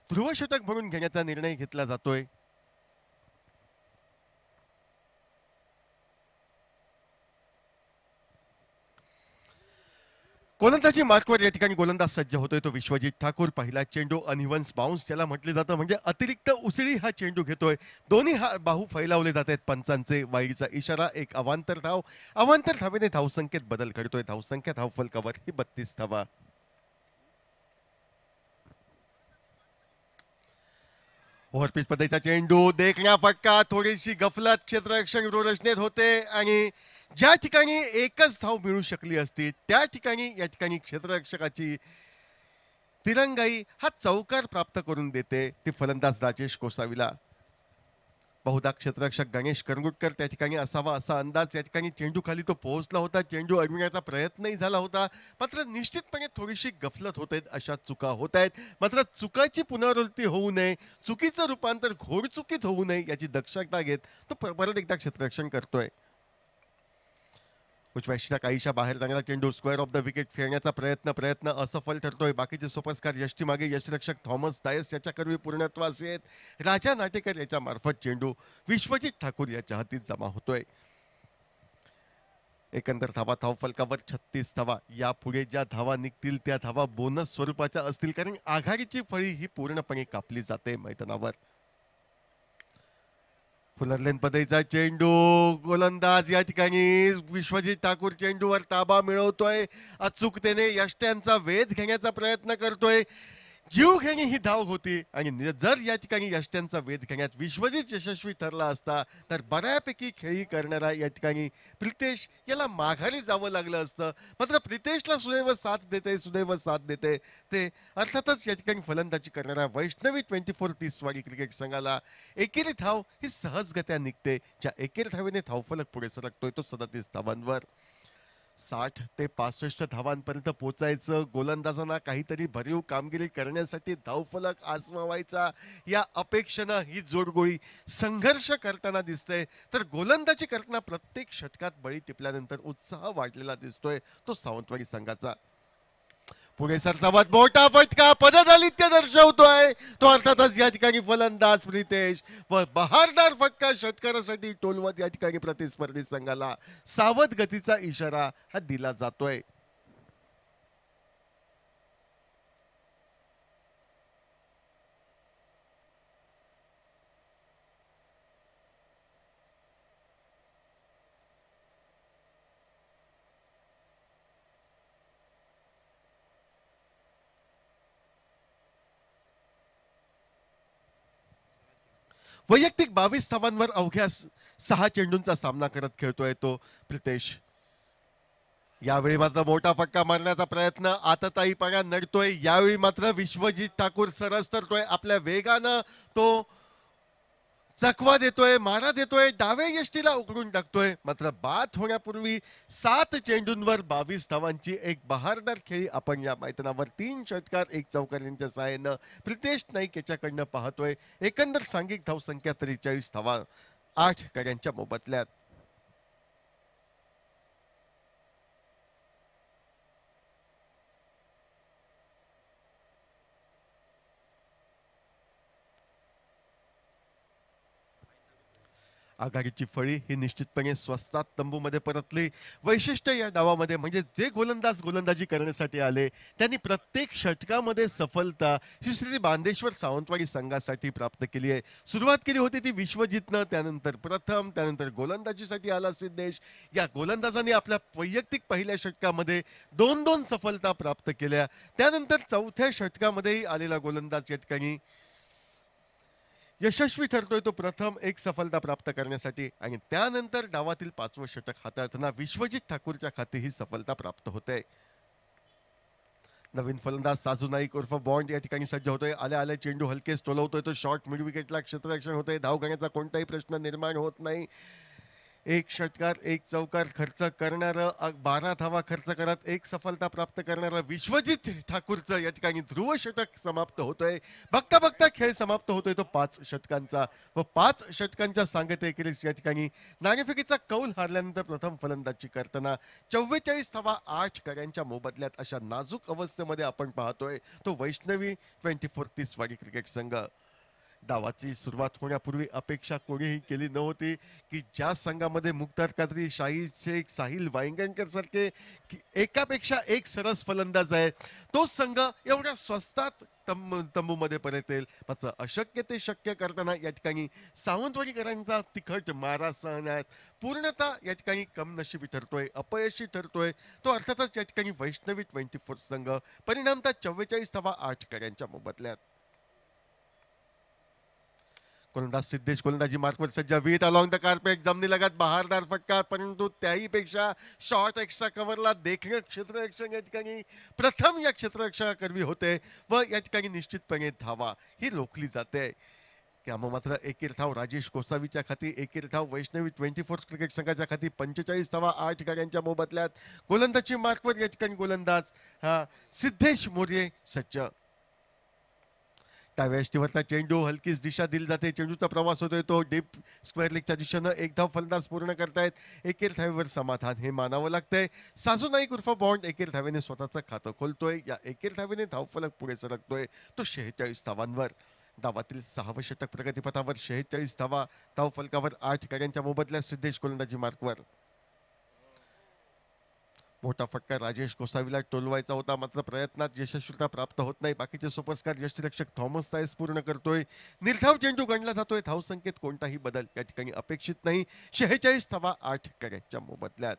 ध्रुवशतक म्हणून घेण्याचा निर्णय घेतला जातोय. गोलंदाजी मार्कवर या ठिकाणी गोलंदाज सज्ज होतोय तो विश्वजित ठाकूर. पहिला चेंडू अनइव्हन्स बाउन्स ज्याला म्हटले जातं, म्हणजे अतिरिक्त उसळी हा चेंडू घेतोय. दोन्ही बाहू फैलावले जात आहेत पंचांचे. वाईडचा इशारा. एक अवांतर धाव. अवांतर धावेने धावसंख्येत बदल घडतोय. धावसंख्या धावफलकावर ही 32 धावा. ओव्हरपिच पद्धतीचा चेंडू. देखण्या फटका. थोडीशी गफलत क्षेत्ररक्षण रचनेत होते आणि ज्या ठिकाणी एकच धाव मिळू शकली असती त्या ठिकाणी या ठिकाणी क्षेत्ररक्षकाची तिरंगाई हा चौकार प्राप्त करून देते ती फलंदाज राजेश गोसावीला. बहुधा क्षेत्ररक्षक गणेश करंगुटकर त्या ठिकाणी असावा असा अंदाज. या ठिकाणी चेंडू खाली तो पोहोचला होता. चेंडू अडविण्याचा प्रयत्नही झाला होता. मात्र निश्चितपणे थोडीशी गफलत होत आहेत. अशा चुका होत आहेत. मात्र चुकाची पुनरावृत्ती होऊ नये, चुकीचं रूपांतर घोडचुकीत होऊ नये याची दक्षता घेत तो परत एकदा क्षेत्ररक्षण करतोय. उजव्या काहीशा बाहेर जाणारा चेंडू स्क्वेअर ऑफ द विकेट फेरण्याचा प्रयत्न असफल ठरतोय. बाकीचे सोपस्कार यष्टी मागे यष्टीरक्षक थॉमस डायस याच्या कर्वी पूर्णत्वास येत. राजा नाटेकर याच्या मार्फत चेंडू विश्वजित ठाकूर याच्या हातीत जमा होतोय. एकंदर धावा धावफलकावर 36 धावा. यापुढे ज्या धावा निघतील त्या धावा बोनस स्वरूपाच्या असतील, कारण आघाडीची फळी ही पूर्णपणे कापली जाते मैदानावर. फुलरलेन पद्धतीचा चेंडू. गोलंदाज या ठिकाणी विश्वजित ठाकूर चेंडूवर ताबा मिळवतोय. अचूकतेने यष्ट्यांचा वेध घेण्याचा प्रयत्न करतोय. जीव घेणी ही धाव होती आणि जर या ठिकाणी यष्ट्यांचा वेध घेण्यात विश्वजित यशस्वी ठरला असता तर बऱ्यापैकी खेळी करणारा या ठिकाणी प्रितेश याला माघारी जावं लागलं असतं. मात्र प्रितेशला सुदैव साथ देते ते अर्थातच या ठिकाणी फलंदाजी करणारा वैष्णवी 24-30 वाडी क्रिकेट संघाला एकेरी धाव ही सहजगत्या निघते. ज्या एकेरी धावेने धावफलक पुढे सरकतोय तो 37 धावांवर. 60 ते 65 धावांपर्यंत पोहोचायचं. गोलंदाजांना काहीतरी भरीव कामगिरी करण्यासाठी धावफलक आजमावायचा या अपेक्षेनं ही जोडगोळी संघर्ष करताना दिसते. तर गोलंदाजी करताना प्रत्येक षटकात बळी टिपल्यानंतर उत्साह वाढलेला दिसतोय तो सावंतवाडी संघाचा. पुढे सरसावत मोठा फटका पदधालित्य दर्शवतोय तो अर्थातच या ठिकाणी फलंदाज प्रितेश व बहारदार फटका षटकारासाठी टोलवत या ठिकाणी प्रतिस्पर्धी संघाला सावध गतीचा इशारा हा दिला जातोय. वैयक्तिक 22 धावांवर अवघ्या 6 चेंडूंचा सामना करत खेळतोय तो प्रितेश. यावेळी मात्र मोठा फटका मारण्याचा प्रयत्न आतताईपणा नडतोय. यावेळी मात्र विश्वजित ठाकूर सरस तरतोय. आपल्या वेगानं तो चकवा देतोय, मारा देतोय, डावे यष्टीला उघडून टाकतोय. मात्र बाद होण्यापूर्वी 7 चेंडूंवर 22 धावांची एक बहारदार खेळी आपण या मैदानावर 3 षटकार 1 चौकार यांच्या सहाय्यानं प्रितेश नाईक याच्याकडनं पाहतोय. एकंदर सांघिक धावसंख्या 43 धावा 8 गड्यांच्या मोबदल्यात. आघाडीची फळी ही निश्चितपणे स्वस्तात तंबूमध्ये परतली. वैशिष्ट्य या डावामध्ये म्हणजे जे गोलंदाज गोलंदाजी करण्यासाठी आले त्यांनी प्रत्येक षटकामध्ये सफलता ही श्री बांदेश्वर सावंतवाडी संघासाठी प्राप्त केली आहे. सुरुवात केली होती ती विश्वजितनं, त्यानंतर प्रथम, त्यानंतर गोलंदाजीसाठी आला सिद्धेश. या गोलंदाजांनी आपल्या वैयक्तिक पहिल्या षटकामध्ये 2-2 सफलता प्राप्त केल्या. त्यानंतर चौथ्या षटकामध्येही आलेला गोलंदाज या ठिकाणी यशस्वी ठरतोय तो प्रथम एक सफलता प्राप्त करण्यासाठी आणि त्यानंतर डावातील 5वं षटक हाताळताना विश्वजित ठाकूरच्या खाती ही सफलता प्राप्त होते. नवीन फलंदाज साजू नाईक उर्फ बॉन्ड या ठिकाणी सज्ज होतोय. आल्या चेंडू हलकेच टोलवतोय तो. शॉर्ट मिड विकेटला क्षेत्ररक्षण होतंय. धाव घेण्याचा कोणताही प्रश्न निर्माण होत नाही. 1 षटकार 1 चौकार खर्च करणारं 12 धावा खर्च करत 1 सफलता प्राप्त करणारं विश्वजित ठाकूरचं या ठिकाणी ध्रुव षटक समाप्त होतोय. बघता बघता खेळ समाप्त होतोय तो 5 षटकांचा व 5 षटकांच्या सांगते एकेरीस या ठिकाणी नाणेफेकीचा कौल हारल्यानंतर प्रथम फलंदाजी करताना 44 धावा 8 गड्यांच्या मोबदल्यात अशा नाजूक अवस्थेमध्ये आपण पाहतोय तो वैष्णवी 24-30 वाडी क्रिकेट संघ. डावाची सुरुवात होण्यापूर्वी अपेक्षा कोणीही केली नव्हती की ज्या संघामध्ये मुख्तार कादरी, शाहीर शेख, साहिल वांगणकर सारखे एकापेक्षा एक सरस फलंदाज आहेत, तो संघ एवढ्या स्वस्तात तंबूमध्ये परत येईल. मात्र अशक्य ते शक्य करताना या ठिकाणी सावंतवाडीकरांचा तिखट मारा सहण्यात पूर्णतः या ठिकाणी कमनशिबी ठरतोय, अपयशी ठरतोय. तो अर्थातच या ठिकाणी वैष्णवी 24 संघ परिणामतः 44 धावा 8 गड्यांच्या मोबदल्यात. गोलंदाज सिद्धेश गोलंदाजी मार्कवर सज्ज, विथ अलॉंग द कार्पेट, जमनी लगत बहारदार फटका, परंतु त्याही पेक्षा शॉर्ट एक्स्ट्रा कव्हरला देखणे क्षेत्ररक्षक या ठिकाणी प्रथम या क्षेत्ररक्षकाकर्मी होते व या ठिकाणी निश्चितपणे धावा ही रोखली जाते. त्यामुळे मात्र एकेर धाव राजेश गोसावीच्या खाती, एकेर धाव वैष्णवी 24 क्रिकेट संघाच्या खाती. 45 धावा 8 गाड्यांच्या मोबदल्यात. गोलंदाजी मार्कवर या ठिकाणी गोलंदाज हा सिद्धेश मोरे सज्ज. डाव्या यष्टीवरचा चेंडू, हलकीच दिशा दिली जाते, चेंडूचा प्रवास होतोय तो डीप स्क्वेअर लेगच्या दिशेनं. एक धाव फलंदाज पूर्ण करतायत. एकेर धावेवर समाधान हे मानावं लागतंय. साजू नाईक उर्फ बॉन्ड एकेर धावेने स्वतःचं खातं खोलतोय. या एकेर धावेने धावफलक पुढे सरकतोय तो 46 धावांवर. डावातील 6वं षटक प्रगतीपथावर. 46 धावा धावफलकावर 8 गाड्यांच्या मोबदल्यात. सिद्धेश गोलंदाजी मार्कवर. मोठा फटका राजेश गोसावीला टोलवायचा होता, मात्र प्रयत्नात यशस्वीता प्राप्त होत नाही. बाकीचे सुपरस्टार यष्टीरक्षक थॉमस तायस पूर्ण करतोय. निर्धाव चेंडू गणला जातोय. धावसंख्येत कोणताही बदल या ठिकाणी अपेक्षित नाही. 46 धावा 8 गड्यांच्या मोबदल्यात.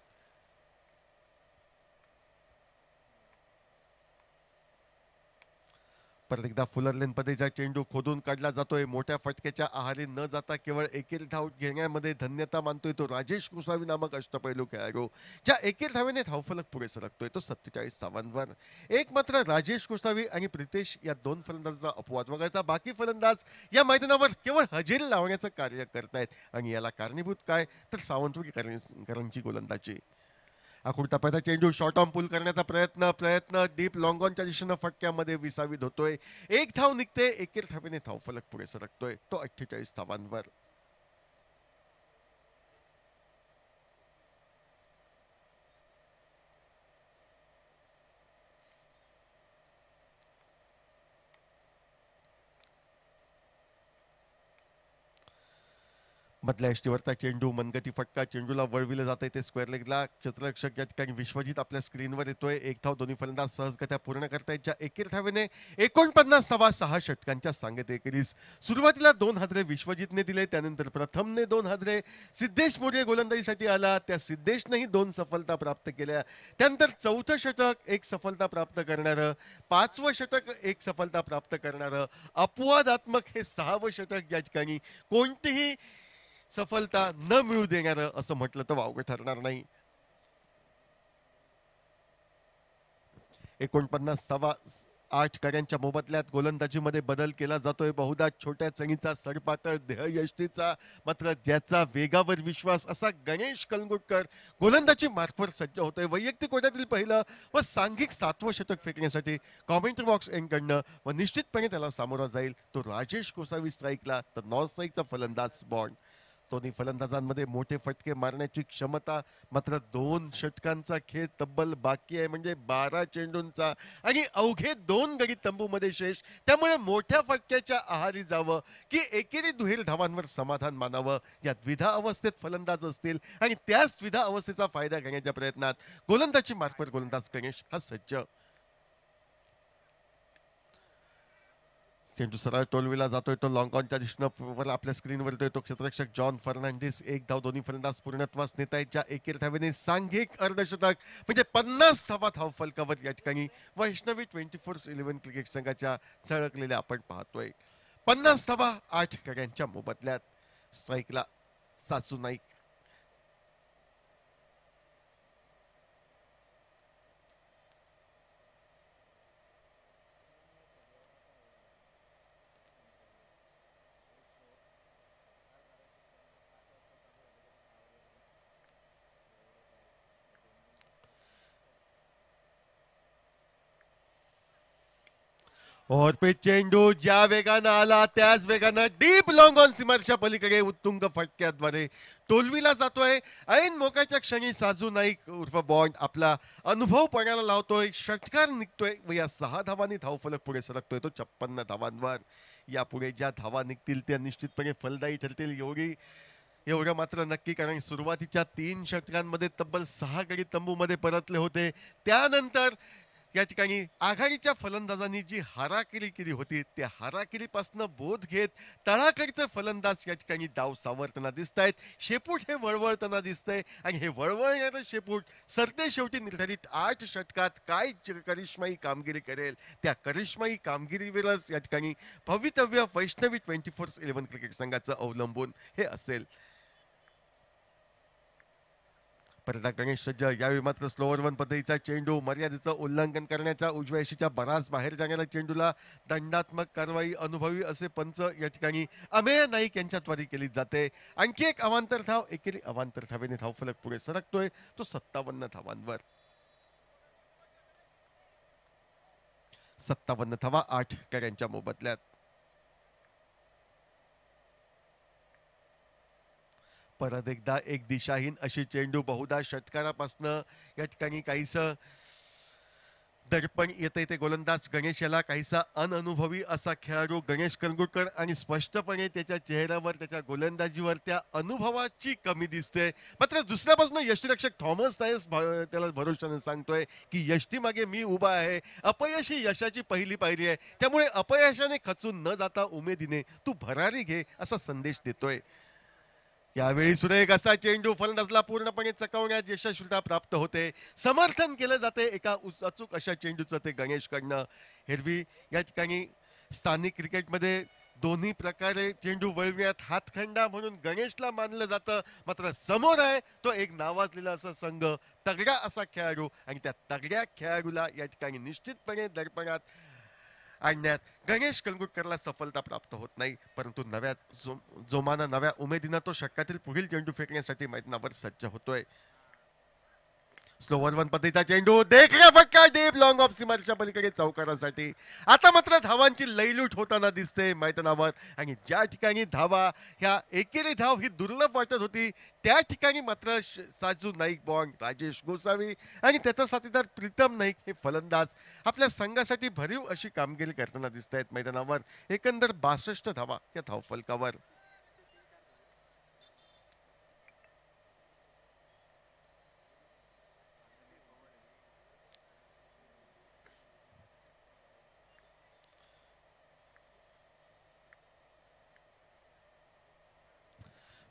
परत एकदा फुलर लेन पदेचा चेंडू खोदून काढला जातोय. मोठ्या फटक्याच्या आहारी न जाता केवळ एकेर धाव घेण्यामध्ये धन्यता मानतोय तो राजेश गोसावी नामक अष्टपैलू खेळाडू. ज्या एकेर धावेने धावफलक पुढे सरकतोय तो 47 धावांवर. एक मात्र राजेश गोसावी आणि प्रितेश या दोन फलंदाजांचा अपवाद वगळता बाकी फलंदाज या मैदानावर केवळ हजेरी लावण्याचं कार्य करतायत. आणि याला कारणीभूत काय तर सावंतवाडीकरांची गोलंदाजी. आखुडता पैदा चेंडू शॉर्ट ऑन पुल करण्याचा प्रयत्न डीप लॉंग ऑनच्या दिशेनं फटक्यामध्ये विसावित होतोय. एक धाव निघते. एकेर धावेने धावफलक पुढे सरकतोय तो 48 धावांवर. मधल्या यष्टीवरचा चेंडू, मनगती फटका, चेंडूला वळविलं जातंय ते स्क्वेअर लेगला. क्षेत्ररक्षक या ठिकाणी विश्वजित आपल्या स्क्रीनवर येतोय. एक धाव दोन्ही फलंदाज सहजगत्या पूर्ण करतायत. ज्या एकेर धावेने 49 धावा 6 षटकांच्या सांगत एकेरीस. सुरुवातीला 2 हादरे विश्वजितने दिले, त्यानंतर प्रथमने 2 हादरे. सिद्धेश मोरे गोलंदाजीसाठी आला, त्या सिद्धेशनेही 2 सफलता प्राप्त केल्या. त्यानंतर 4थं षटक 1 सफलता प्राप्त करणारं, 5वं षटक 1 सफलता प्राप्त करणारं, अपवादात्मक हे 6वं षटक या ठिकाणी कोणतीही सफलता न मिळू देणारं असं म्हटलं तर वावगं ठरणार नाही. 49 धावा 8 गाड्यांच्या मोबदल्यात. गोलंदाजीमध्ये बदल केला जातोय. बहुधा छोट्या चणीचा सडपातळ देह यष्टीचा मात्र ज्याचा वेगावर विश्वास असा गणेश कलंगुटकर गोलंदाजी मार्कवर सज्ज होतोय. वैयक्तिक ओढ्यातील पहिलं व सांघिक 7वं षटक फेकण्यासाठी कॉमेंट्री बॉक्स एंडकडनं व निश्चितपणे त्याला सामोरा जाईल तो राजेश गोसावी स्ट्राईकला तर नॉन स्ट्राईकचा फलंदाज बॉन्ड. दोन्ही फलंदाजांमध्ये मोठे फटके मारण्याची क्षमता, मात्र 2 षटकांचा खेळ तब्बल बाकी आहे, म्हणजे 12 चेंडूंचा आणि अवघे 2 गडी तंबूमध्ये शेष. त्यामुळे मोठ्या फटक्याच्या आहारी जावं की एकेरी दुहेरी धावांवर समाधान मानावं या द्विधा अवस्थेत फलंदाज असतील आणि त्याच द्विधा अवस्थेचा फायदा घेण्याच्या प्रयत्नात गोलंदाजी मार्कवर गोलंदाज गणेश हा सज्ज. चेंडू सरळ टोलविला जातोय तो लॉंग ऑनच्या दिशेनं आपल्या स्क्रीनवर येतोय तो क्षेत्ररक्षक जॉन फर्नांडिस. एक धाव दोन्ही फलंदाज पूर्णत्वास नेत आहेत. ज्या एकेर धावेने सांघिक अर्धशतक म्हणजे 50 धावा धाव फलकावर या ठिकाणी वैष्णवी 24/11 क्रिकेट संघाच्या झळकलेल्या आपण पाहतोय. 50 धावा 8 गड्यांच्या मोबदल्यात. स्ट्राईकला सासू नाईक. और पे चेंडू ज्या वेगानं आला त्याच वेगानं डीप लॉंग ऑन सीमारच्या पलीकडे उत्तुंग फटक्याद्वारे टोलविला जातोय. ऐन मोक्याच्या क्षणी साजू नाईक उर्फ बॉन्ड आपला अनुभव पणाला लावतोय. षटकार निघतोय व या 6 धावांनी धावफलक पुढे सरकतोय तो 56 धावांवर. यापुढे ज्या धावा निघतील त्या निश्चितपणे फलदायी ठरतील एवढं मात्र नक्की, कारण सुरुवातीच्या 3 षटकांमध्ये तब्बल 6 गडी तंबूमध्ये परतले होते. त्यानंतर या ठिकाणी आघाडीच्या फलंदाजांनी जी हाराकिरी केली होती त्या हाराकिरीपासून बोध घेत तळाकडचे फलंदाज या ठिकाणी डाव सावरताना दिसत आहेत. शेपूट हे वळवळताना दिसतंय आणि हे वळवळणारं शेपूट सरते शेवटी निर्धारित 8 षटकात काय करिश्माई कामगिरी करेल, त्या करिश्माई कामगिरीवरच या ठिकाणी भवितव्य वैष्णवी 24/11 क्रिकेट संघाचं अवलंबून हे असेल. परदा गणेश सज्ज, यावेळी मात्र स्लोअर वन पद्धतीचा चेंडू, मर्यादेचं उल्लंघन करण्याच्या उजव्या यशीच्या बराच बाहेर जाणाऱ्या चेंडूला दंडात्मक कारवाई अनुभवी असे पंच या ठिकाणी अमेय नाईक यांच्याद्वारे केली जाते. आणखी एक अवांतर धाव, एकेरी अवांतर धावेने धावफलक पुढे सरकतोय, तो 57 धावांवर. 57 धावा 8 गड्यांच्या मोबदल्यात. परत एकदा एक दिशाहीन अशी चेंडू, बहुधा षटकारापासून या ठिकाणी काहीसं दडपण येते ते गोलंदाज गणेश याला, काहीसा अनअनुभवी असा खेळाडू गणेश करंगुटकर, आणि स्पष्टपणे त्याच्या चेहऱ्यावर त्याच्या गोलंदाजीवर त्या अनुभवाची कमी दिसते. मात्र दुसऱ्या बाजूने यष्टीरक्षक थॉमस टायस त्याला भरोशाने सांगतोय की यष्टी मागे मी उभा आहे, अपयश ही यशाची पहिली पायरी आहे, त्यामुळे अपयशाने खचून न जाता उमेदीने तू भरारी घे असा संदेश देतोय. यावेळी सुरेख असा चेंडू फलंदाजला पूर्णपणे चकवण्यात यशस्वीता प्राप्त होते. समर्थन केलं जाते एका अचूक अशा चेंडूचं ते गणेशकडनं. एरवी या ठिकाणी स्थानिक क्रिकेटमध्ये दोन्ही प्रकारे चेंडू वळविण्यात हातखंडा म्हणून गणेशला मानलं जातं. मात्र समोर आहे तो एक नावाजलेला असा संघ, तगडा असा खेळाडू, आणि त्या तगड्या खेळाडूला या ठिकाणी निश्चितपणे दडपणात आणण्यात गणेश करंगुटकरला सफलता प्राप्त होत नाही. परंतु नव्या जोमानं, नव्या उमेदीनं तो षटकातील पुढील चेंडू फेकण्यासाठी मैदानावर सज्ज होतोय. स्लोवर वन पद्धतीचा चेंडू, देखण्या फटका डीप लॉंग ऑफ सीमारेषेच्या पलीकडे चौकारासाठी. आता मात्र धावांची लयलूट होताना दिसते मैदानावर, आणि ज्या ठिकाणी धावा ह्या एकेरी धाव ही दुर्लभ वाटत होती त्या ठिकाणी मात्र साजू नाईक बॉन्ड, राजेश गोसावी आणि त्याचा साथीदार प्रीतम नाईक हे फलंदाज आपल्या संघासाठी भरीव अशी कामगिरी करताना दिसत आहेत मैदानावर. एकंदर 62 धावा या धावफलकावर.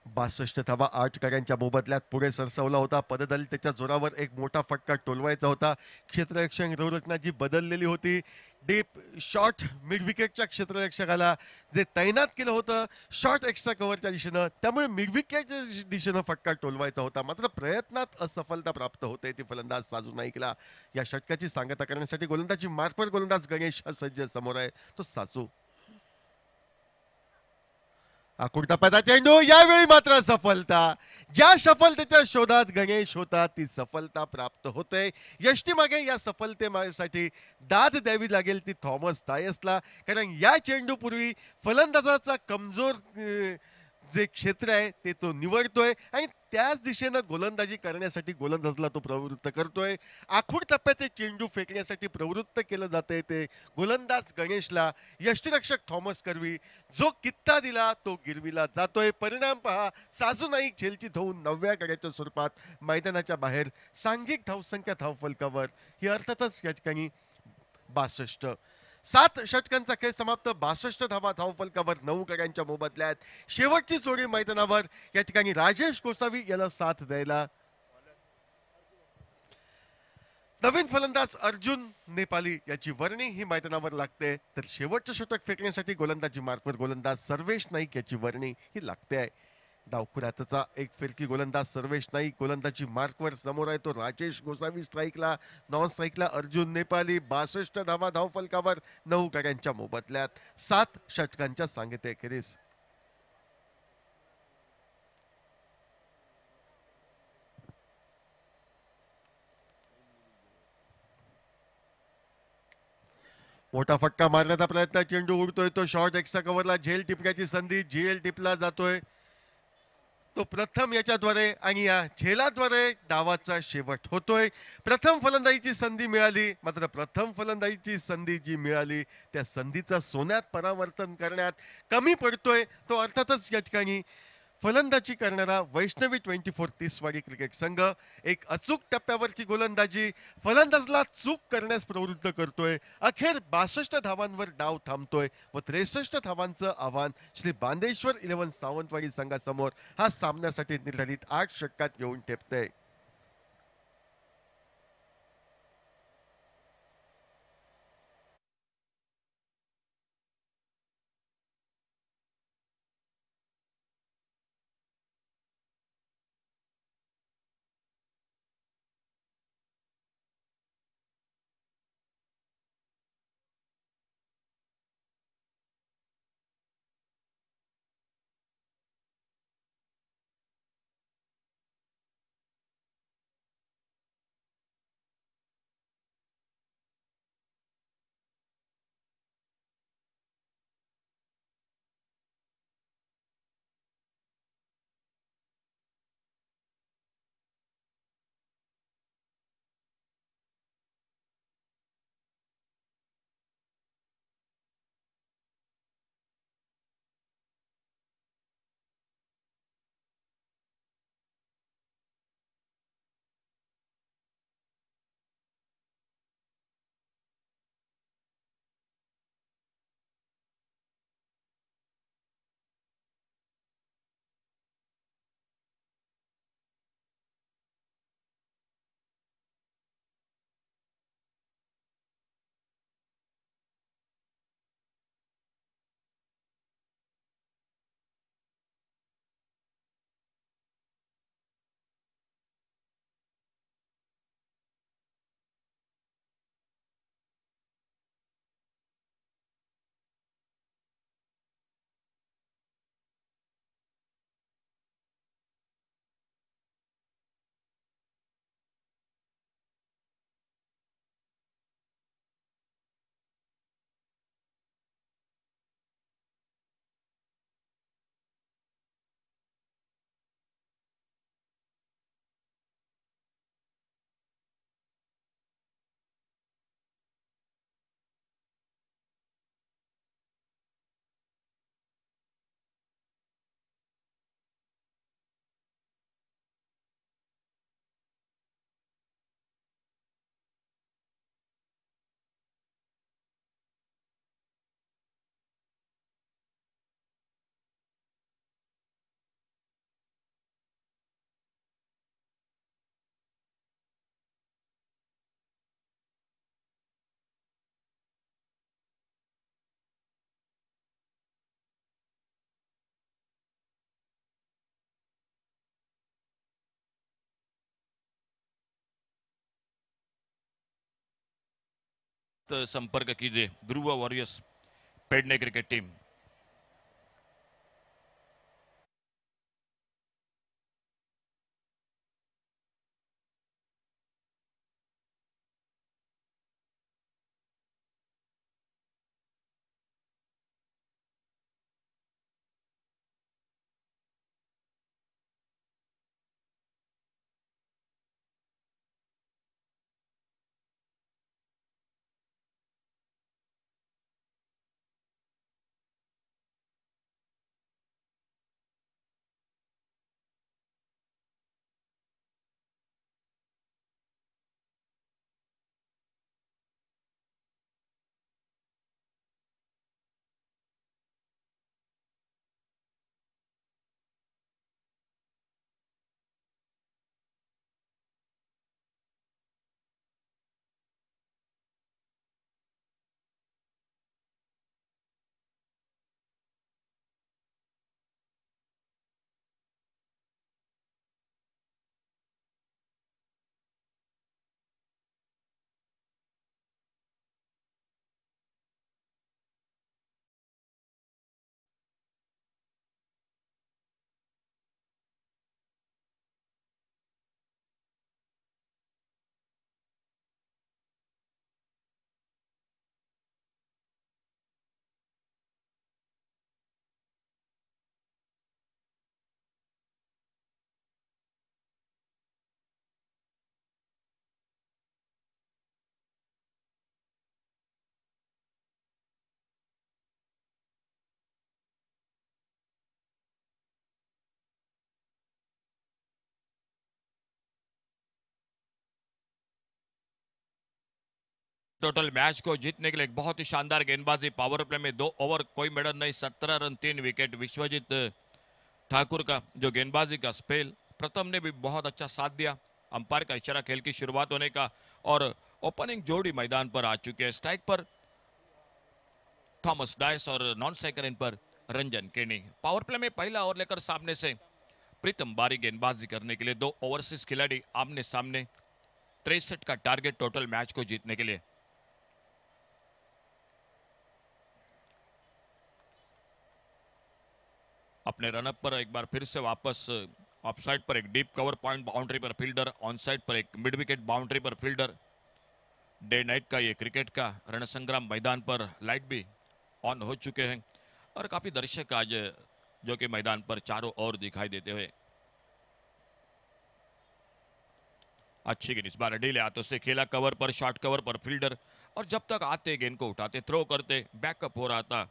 बासष्ट धावा 8 गड्यांच्या मोबदल्यात पुढे सरसावला होता. पददलितेच्या जोरावर एक मोठा फटका टोलवायचा होता. क्षेत्ररक्षण रचनाची बदललेली होती. डीप शॉर्ट मिड विकेटच्या क्षेत्ररक्षकाला जे तैनात केलं होतं शॉर्ट एक्स्ट्रा कव्हरच्या दिशेनं, त्यामुळे मिड विकेटच्या दिशेनं फटका टोलवायचा होता. मात्र प्रयत्नात असफलता प्राप्त होते ती फलंदाज साजू नाईकला. या षटकाची सांगता करण्यासाठी गोलंदाजी मार्कवर गोलंदाज गणेश हा सज्ज समोर आहे, तो साजू. आकुडतापाचा चेंडू, यावेळी मात्र सफलता. ज्या सफलतेच्या शोधात गणेश होता ती सफलता प्राप्त होते. यष्टी मागे या सफलतेसाठी दाद द्यावी लागेल ती थॉमस टायसला, कारण या चेंडूपूर्वी फलंदाजाचा कमजोर जे क्षेत्र आहे ते तो निवडतोय आणि त्याच दिशेनं गोलंदाजी करण्यासाठी गोलंदाजला तो प्रवृत्त करतोय. आखूड टप्प्याचे चेंडू फेकण्यासाठी प्रवृत्त केलं जाते ते गोलंदाज गणेशला. यष्टीरक्षक थॉमस करवी जो कित्ता दिला तो गिरविला जातोय. परिणाम पहा, साजू नाईक झेलची धावून 9व्या गड्याच्या स्वरूपात मैदानाच्या बाहेर. सांघिक धावसंख्या धावफलकावर ही अर्थातच या ठिकाणी 62. 7 षटकांचा खेळ समाप्त. 62 धावा धावफलकावर 9 गड्यांच्या मोबदल्यात. शेवटची जोडी मैदानावर या ठिकाणी राजेश गोसावी याला साथ द्यायला नवीन फलंदाज अर्जुन नेपाली याची वर्णी ही मैदानावर लागते. तर शेवटचं षटक फेकण्यासाठी गोलंदाजी मार्कवर गोलंदाज सर्वेश नाईक याची वर्णी ही लागते आहे. डावखुऱ्याचा एक फिरकी गोलंदाज सर्वेश नाईक, गोलंदाजी मार्कवर समोर आहे तो राजेश गोसावी. स्ट्राईकला, नॉन स्ट्राईकला अर्जुन नेपाली. 62 धावा धावफलकावर 9 गड्यांच्या मोबदल्यात. 7 षटकांच्या सांगतेखेरीज. मोठा फटका मारण्याचा प्रयत्न, चेंडू उडतोय तो शॉर्ट एक्स्ट्रा कव्हरला. झेल टिपण्याची संधी, झेल टिपला जातोय. तो प्रथम याच्याद्वारे आणि या झेलाद्वारे डावाचा शेवट होतोय. प्रथम फलंदाजीची संधी मिळाली, मात्र प्रथम फलंदाजीची संधी जी मिळाली त्या संधीचं सोन्यात परावर्तन करण्यात कमी पडतोय. तो अर्थातच या ठिकाणी फलंदाजी करणारा वैष्णवी 24 तीसवाडी क्रिकेट संघ एक अचूक टप्प्यावरची गोलंदाजी फलंदाजला चूक करण्यास प्रवृत्त करतोय. अखेर 62 धावांवर डाव थांबतोय व 63 धावांचं आव्हान श्री बांदेश्वर 11 सावंतवाडी संघासमोर हा सामन्यासाठी निर्धारित 8 षटकात येऊन ठेपतंय. संपर्क कीजिए Dhruv Warriors Pedne cricket team. Total match को जीतने के लिए एक बहुत ही शानदार गेंदबाजी। पावर प्ले में 2 ओवर कोई मेडल नहीं, 17 रन 3 विकेट। विश्वजीत ठाकुर का जो गेंदबाजी का स्पेल, प्रथम ने भी बहुत अच्छा साथ दिया। अंपायर का इशारा खेल की शुरुआत होने का, और ओपनिंग जोड़ी मैदान पर आ चुके हैं। स्ट्राइक पर थॉमस डायस और नॉन स्ट्राइकर इन पर रंजन केनी। पावर प्ले में पहला ओवर लेकर सामने से प्रीतम बारी गेंदबाजी करने के लिए। 2 ओवरसीज खिलाड़ी आमने सामने। 63 का टारगेट टोटल मैच को जीतने के लिए। अपने रनअप पर एक बार फिर से वापस ऑफसाइड पर एक डीप कवर पॉइंट बाउंड्री पर फील्डर, ऑन साइड पर एक मिड विकेट बाउंड्री पर फील्डर। डे नाइट का ये क्रिकेट का रणसंग्राम मैदान पर लाइट भी ऑन हो चुके हैं और काफी दर्शक आज जो कि मैदान पर चारों ओर दिखाई देते हुए। अच्छी गेंद इस बार डीले हाथों से खेला, कवर पर, शॉर्ट कवर पर फील्डर, और जब तक आते गेंद को उठाते, थ्रो करते, बैकअप हो रहा था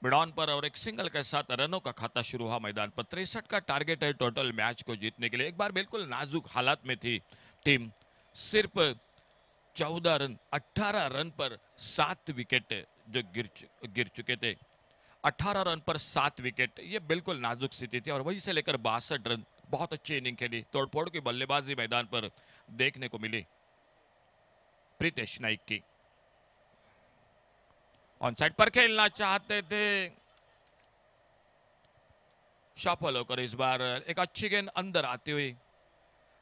मिडॉन पर, और एक सिंगल के साथ रनों का खाता शुरू हुआ मैदान पर। 63 का टारगेट है टोटल मैच को जीतने के लिए। एक बार बिल्कुल नाजुक हालात में थी टीम। सिर्फ 14 रन 18 रन पर 7 विकेट जो गिर चुके थे। 18 रन पर 7 विकेट, ये बिल्कुल नाजुक स्थिति थी। और वहीं से लेकर 62 रन, बहुत अच्छी इनिंग खेली। तोड़फोड़ की बल्लेबाजी मैदान पर देखने को मिली प्रीतेश नाइक की। ऑन साइड पर खेलना चाहते थे, सफल होकर इस बार एक अच्छी गेंद अंदर आती हुई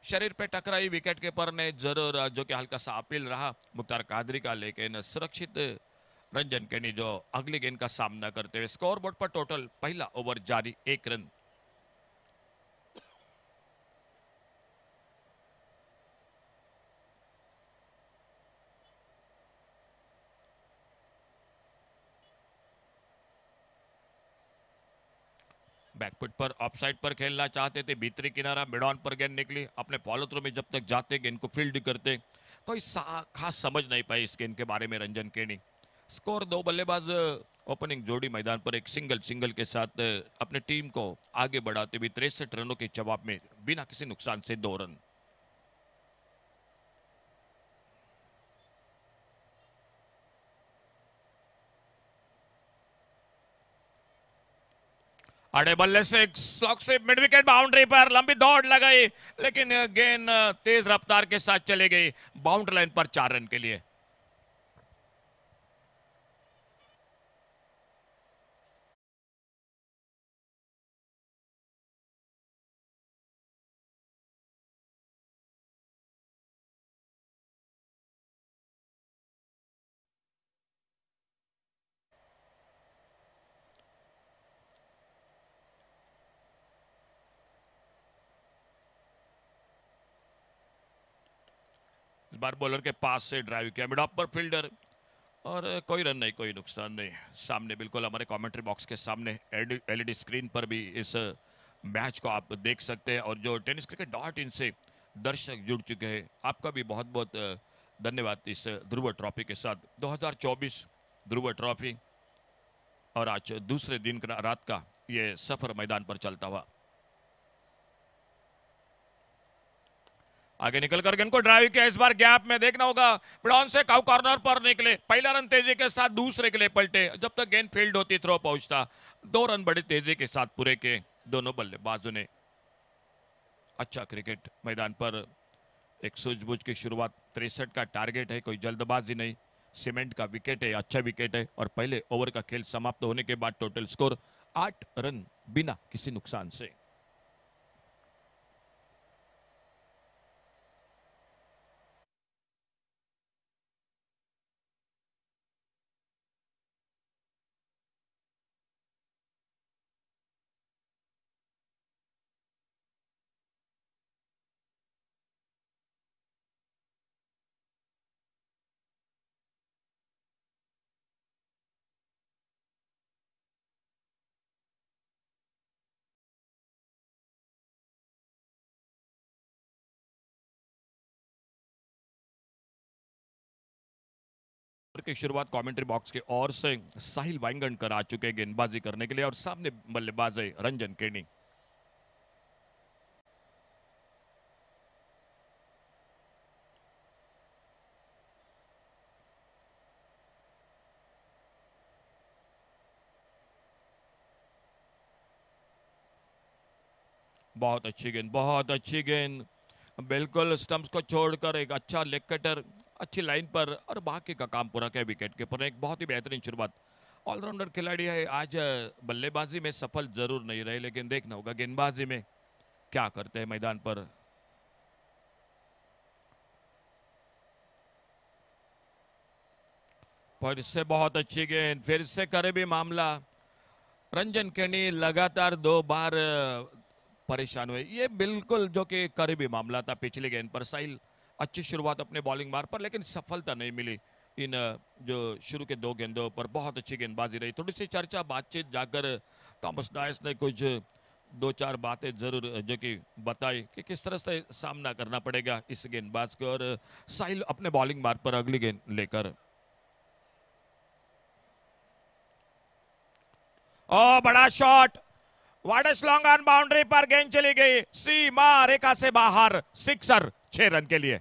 शरीर पे टकराई। विकेट कीपर ने जरूर जो कि हल्का सा अपील रहा मुख्तार कादरी का, लेकिन सुरक्षित रंजन केनी जो अगली गेंद का सामना करते हुए। स्कोर बोर्ड पर टोटल पहला ओवर जारी, 1 रन। बैकफुट पर ऑफसाइड पर खेलना चाहते थे, भीतरी किनारा मिडॉन पर गेंद निकली। अपने फॉलो थ्रू में जब तक जाते गेंद को फील्ड करते, कोई खास समझ नहीं पाई इस गेंद के बारे में रंजन केनी। स्कोर 2 बल्लेबाज ओपनिंग जोड़ी मैदान पर एक सिंगल के साथ अपने टीम को आगे बढ़ाते हुए 63 रनों के जवाब में बिना किसी नुकसान से 2 रन। आड़े बल्ले से एक स्लॉग से मिड विकेट बाउंड्री पर लंबी दौड़ लगाई, लेकिन गेंद तेज रफ्तार के साथ चली गई बाउंड्री लाइन पर 4 रन के लिए। इस बार बॉलर के पास से ड्राइव किया मिड ऑफ पर फील्डर, और कोई रन नहीं, कोई नुकसान नहीं। सामने बिल्कुल हमारे कमेंट्री बॉक्स के सामने एलईडी स्क्रीन पर भी इस मैच को आप देख सकते हैं, और जो टेनिस क्रिकेट .in से दर्शक जुड़ चुके हैं, आपका भी बहुत बहुत धन्यवाद। इस ध्रुव ट्रॉफी के साथ 2024 ध्रुव ट्रॉफी, और आज दूसरे दिन रात का ये सफर मैदान पर चलता हुआ। आगे निकल कर गेंद को ड्राइव किया, इस बार गैप में देखना होगा। ब्राउन से काउ कॉर्नर पर निकले, पहला रन तेजी के साथ, दूसरे के लिए पलटे। जब तक गेंद फील्ड होती थ्रो पहुंचता, 2 रन बड़ी तेजी के साथ पूरे के दोनों बल्लेबाजों ने। अच्छा क्रिकेट मैदान पर एक सूझबूझ की शुरुआत। 63 का टारगेट है, कोई जल्दबाजी नहीं। सीमेंट का विकेट है, अच्छा विकेट है, और पहले ओवर का खेल समाप्त होने के बाद टोटल स्कोर 8 रन बिना किसी नुकसान से। की शुरुआत कमेंट्री बॉक्स के ओर से साहिल वाइंगणकर आ चुके गेंदबाजी करने के लिए, और सामने बल्लेबाज है रंजन केनी। बहुत अच्छी गेंद, बहुत अच्छी गेंद, बिल्कुल स्टंप्स को छोड़कर एक अच्छा लेग कटर, अच्छी लाइन पर, और बाकी का काम पूरा किया विकेट कीपर ने। एक बहुत ही बेहतरीन शुरुआत। ऑलराउंडर खिलाड़ी है आज। बल्लेबाजी में सफल जरूर नहीं रहे, लेकिन देखना होगा गेंदबाजी में क्या करते हैं मैदान पर। फिर से बहुत अच्छी गेंद, फिर से करीबी मामला। रंजन केनी लगातार 2 बार परेशान हुए। ये बिल्कुल जो कि करीबी मामला था पिछली गेंद पर। साहिल अच्छी शुरुआत अपने बॉलिंग मार पर, लेकिन सफलता नहीं मिली इन जो शुरू के 2 गेंदों पर। बहुत अच्छी गेंदबाजी रही। थोड़ी सी चर्चा बातचीत जाकर थॉमस डायस ने कुछ 2-4 बातें जरूर जो कि बताई कि किस तरह से सामना करना पड़ेगा इस गेंदबाज को। और साहिल अपने बॉलिंग मार पर अगली गेंद लेकर। ओ बड़ा शॉट, वाडस लॉन्ग ऑन बाउंड्री पर गेंद चली गई सीमा रेखा से बाहर। सिक्सर 6 रन के लिए।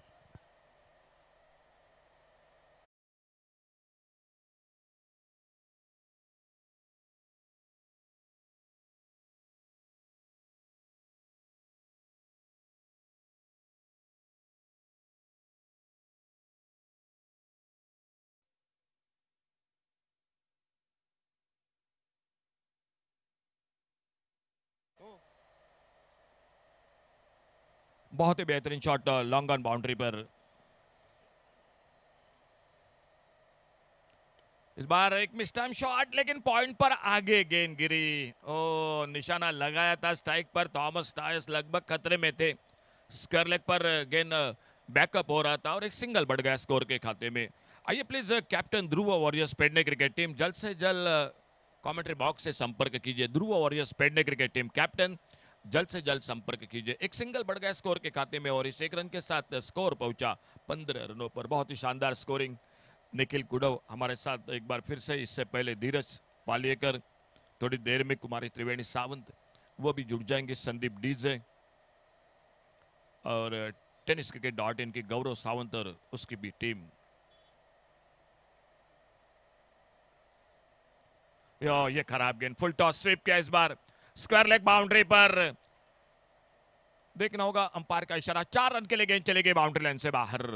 बहुत ही बेहतरीन शॉट लॉन्ग ऑन बाउंड्री पर। इस बार एक मिस टाइम शॉट, लेकिन पॉइंट पर आगे गेंद गिरी। ओ निशाना लगाया था स्ट्राइक पर। थॉमस डायस लगभग खतरे में थे। स्क्वायर लेग पर गेंद बैकअप हो रहा था और एक सिंगल बढ़ गया स्कोर के खाते में। आइए please captain Dhruv Warriors Pedne cricket team जल्द से जल्द कमेंट्री बॉक्स से संपर्क कीजिए। Dhruv Warriors Pedne cricket team captain जल्द से जल्द संपर्क कीजिए। एक सिंगल बढ़ गया स्कोर के खाते में और इस 1 रन के साथ स्कोर पहुंचा 15 रनों पर। बहुत ही शानदार स्कोरिंग। निखिल कुडव हमारे साथ एक बार फिर से, इससे पहले धीरज पालियकर, थोड़ी देर में कुमारी त्रिवेणी सावंत वो भी जुड़ जाएंगे, संदीप डीजे, और टेनिस क्रिकेट डॉट इन की गौरव सावंत और उसकी भी टीम। ये खराब गेंद, फुल टॉस स्वीप किया इस बार स्क्वायर लेग बाउंड्री पर। देखना होगा अंपायर का इशारा। 4 रन के लिए गेंद चली गई बाउंड्री लाइन से बाहर।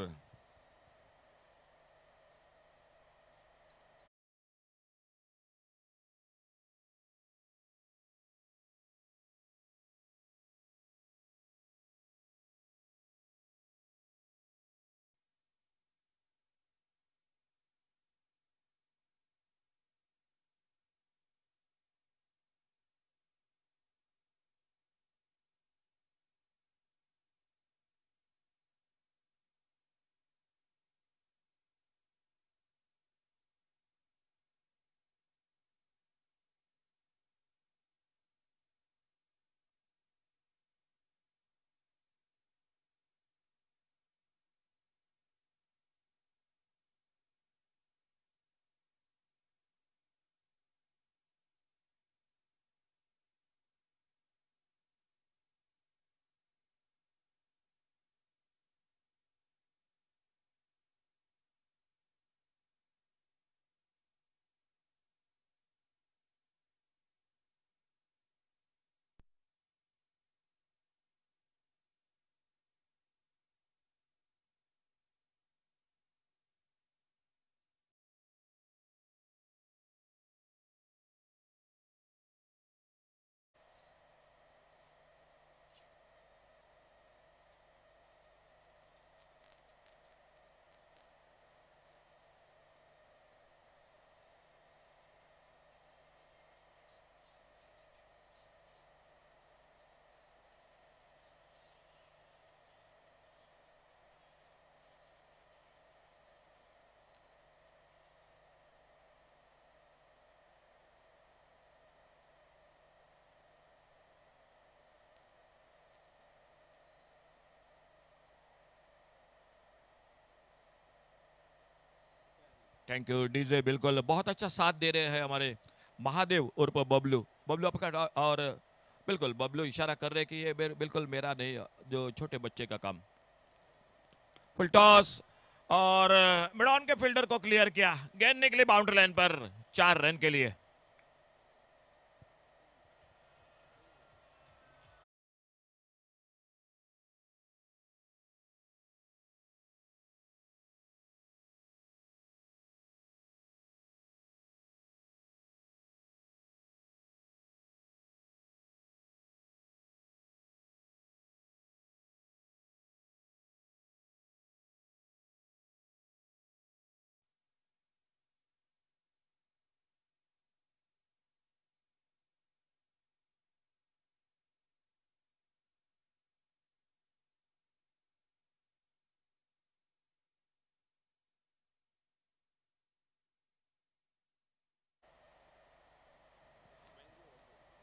थैंक यू डीजे, बिल्कुल बहुत अच्छा साथ दे रहे हैं हमारे महादेव उर्फ बबलू। बबलू आपका और बिल्कुल बबलू इशारा कर रहे हैं कि ये बिल्कुल मेरा नहीं, जो छोटे बच्चे का काम। फुल टॉस और मिड ऑन के फील्डर को क्लियर किया। गेंद निकली बाउंड्री लाइन पर 4 रन के लिए।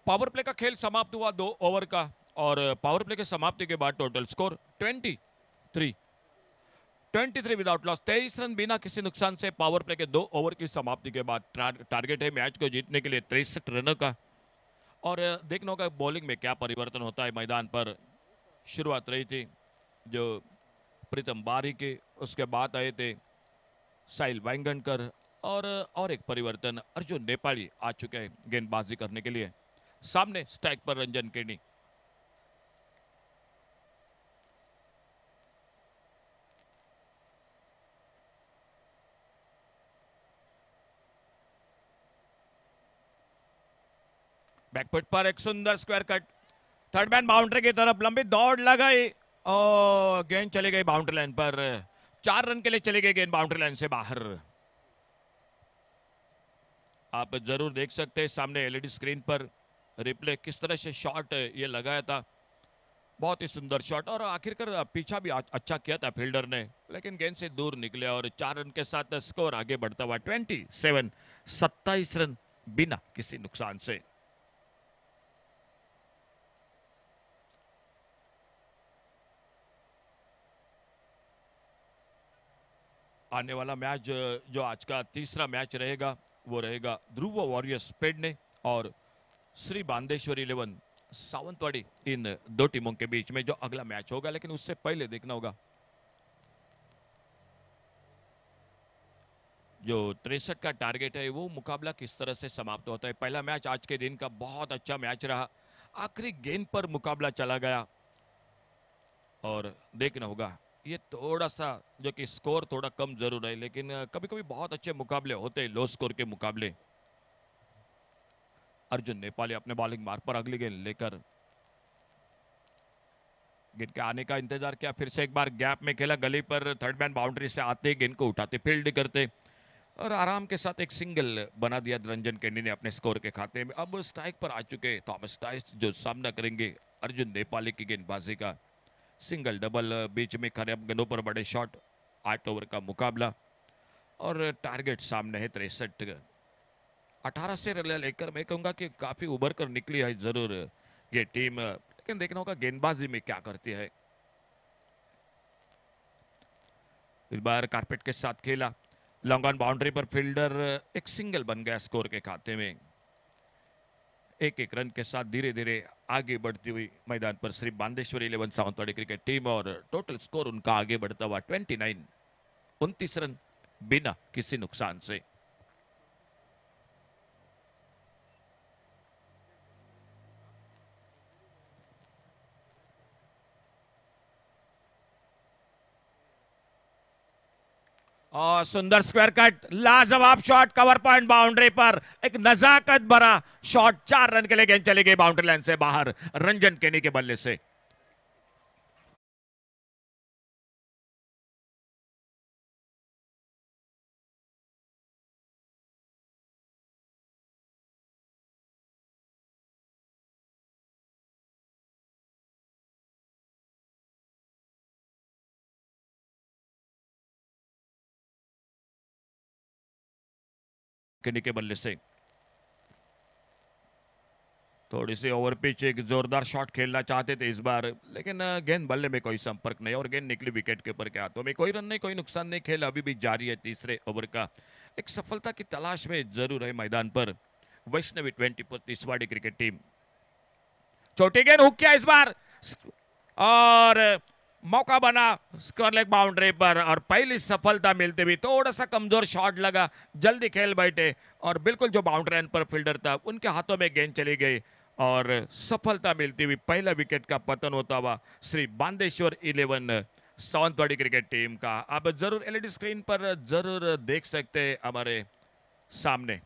पावर प्ले का खेल समाप्त हुआ 2 ओवर का, और पावर प्ले के समाप्ति के बाद total score 23 without loss, 23 run बिना किसी नुकसान से पावर प्ले के 2 ओवर की समाप्ति के बाद। टारगेट है मैच को जीतने के लिए 63 रनों का, और देखना होगा बॉलिंग में क्या परिवर्तन होता है। मैदान पर शुरुआत रही थी जो प्रीतम बारी के, उसके बाद आए थे साहिल वांगणकर, और एक परिवर्तन अर्जुन नेपाली आ चुके हैं गेंदबाजी करने के लिए। सामने स्ट्राइक पर रंजन केनी। बैकफुट पर एक सुंदर square cut, third man boundary की तरफ लंबी दौड़ लगाई और गेंद चली गई बाउंड्री लाइन पर। 4 रन के लिए चली गई गेंद बाउंड्री लाइन से बाहर। आप जरूर देख सकते हैं सामने एलईडी स्क्रीन पर रिप्ले, किस तरह से शॉट ये लगाया था। बहुत ही सुंदर शॉट, और आखिरकार पीछा भी अच्छा किया था फील्डर ने, लेकिन गेंद से दूर निकले, और 4 रन के साथ स्कोर आगे बढ़ता हुआ 27 रन बिना किसी नुकसान से। आने वाला मैच जो आज का तीसरा मैच रहेगा वो रहेगा ध्रुव वॉरियर्स पेडने और श्री बांदेश्वरी 11 सावंतवाड़ी, इन दो टीमों के बीच में जो अगला मैच होगा। लेकिन उससे पहले देखना होगा जो 63 का टारगेट है वो मुकाबला किस तरह से समाप्त होता है। पहला मैच आज के दिन का बहुत अच्छा मैच रहा, आखिरी गेंद पर मुकाबला चला गया, और देखना होगा ये थोड़ा सा जो कि स्कोर थोड़ा कम जरूर है, लेकिन कभी कभी बहुत अच्छे मुकाबले होते हैं लो स्कोर के मुकाबले। अर्जुन नेपाली अपने बॉलिंग मार्ग पर अगली गेंद लेकर गेंद के आने का इंतजार किया, फिर से एक बार गैप में खेला, गली पर थर्ड मैन बाउंड्री से आते गेंद को उठाते फील्ड करते, और आराम के साथ एक सिंगल बना दिया रंजन केनी ने अपने स्कोर के खाते में। अब स्ट्राइक पर आ चुके थॉमस टाइस जो सामना करेंगे अर्जुन नेपाली की गेंदबाजी का। सिंगल डबल बीच में खराब गेंदों पर बड़े शॉट, 8 ओवर का मुकाबला, और टारगेट सामने है 63। 18 से लेकर मैं कहूंगा कि काफी उभर कर निकली है जरूर ये टीम, लेकिन देखना होगा गेंदबाजी में क्या करती है। इस बार कारपेट के साथ खेला, लॉन्ग ऑन बाउंड्री पर फील्डर, एक सिंगल बन गया स्कोर के खाते में। एक एक रन के साथ धीरे धीरे आगे बढ़ती हुई मैदान पर श्री बांदेश्वरी 11 सावंतवाड़ी क्रिकेट टीम, और टोटल स्कोर उनका आगे बढ़ता हुआ 29 रन बिना किसी नुकसान से। और सुंदर स्क्वायर कट, लाजवाब शॉट, कवर पॉइंट बाउंड्री पर एक नजाकत भरा शॉट, 4 रन के लिए गेंद चली गई बाउंड्री लाइन से बाहर रंजन केनी के बल्ले से। केनी के बल्ले से थोड़ी सी ओवर पिच, एक जोरदार शॉट खेलना चाहते थे इस बार, लेकिन गेंद बल्ले में कोई संपर्क नहीं, और गेंद निकली विकेट के ऊपर के हाथों में। कोई रन नहीं, कोई नुकसान नहीं, खेल अभी भी जारी है तीसरे ओवर का। एक सफलता की तलाश में जरूर है मैदान पर वैष्णवी 24 तिसवाड़ी क्रिकेट टीम। छोटी गेंद हुक किया इस बार, और मौका बना स्क्वायर लेग बाउंड्री पर, और पहली सफलता मिलते भी थोड़ा सा कमजोर शॉट लगा, जल्दी खेल बैठे, और बिल्कुल जो बाउंड्री लाइन पर फील्डर था उनके हाथों में गेंद चली गई, और सफलता मिलती हुई पहला विकेट का पतन होता हुआ श्री बांदेश्वर 11 सावंतवाड़ी क्रिकेट टीम का। आप जरूर एलईडी स्क्रीन पर जरूर देख सकते हैं हमारे सामने।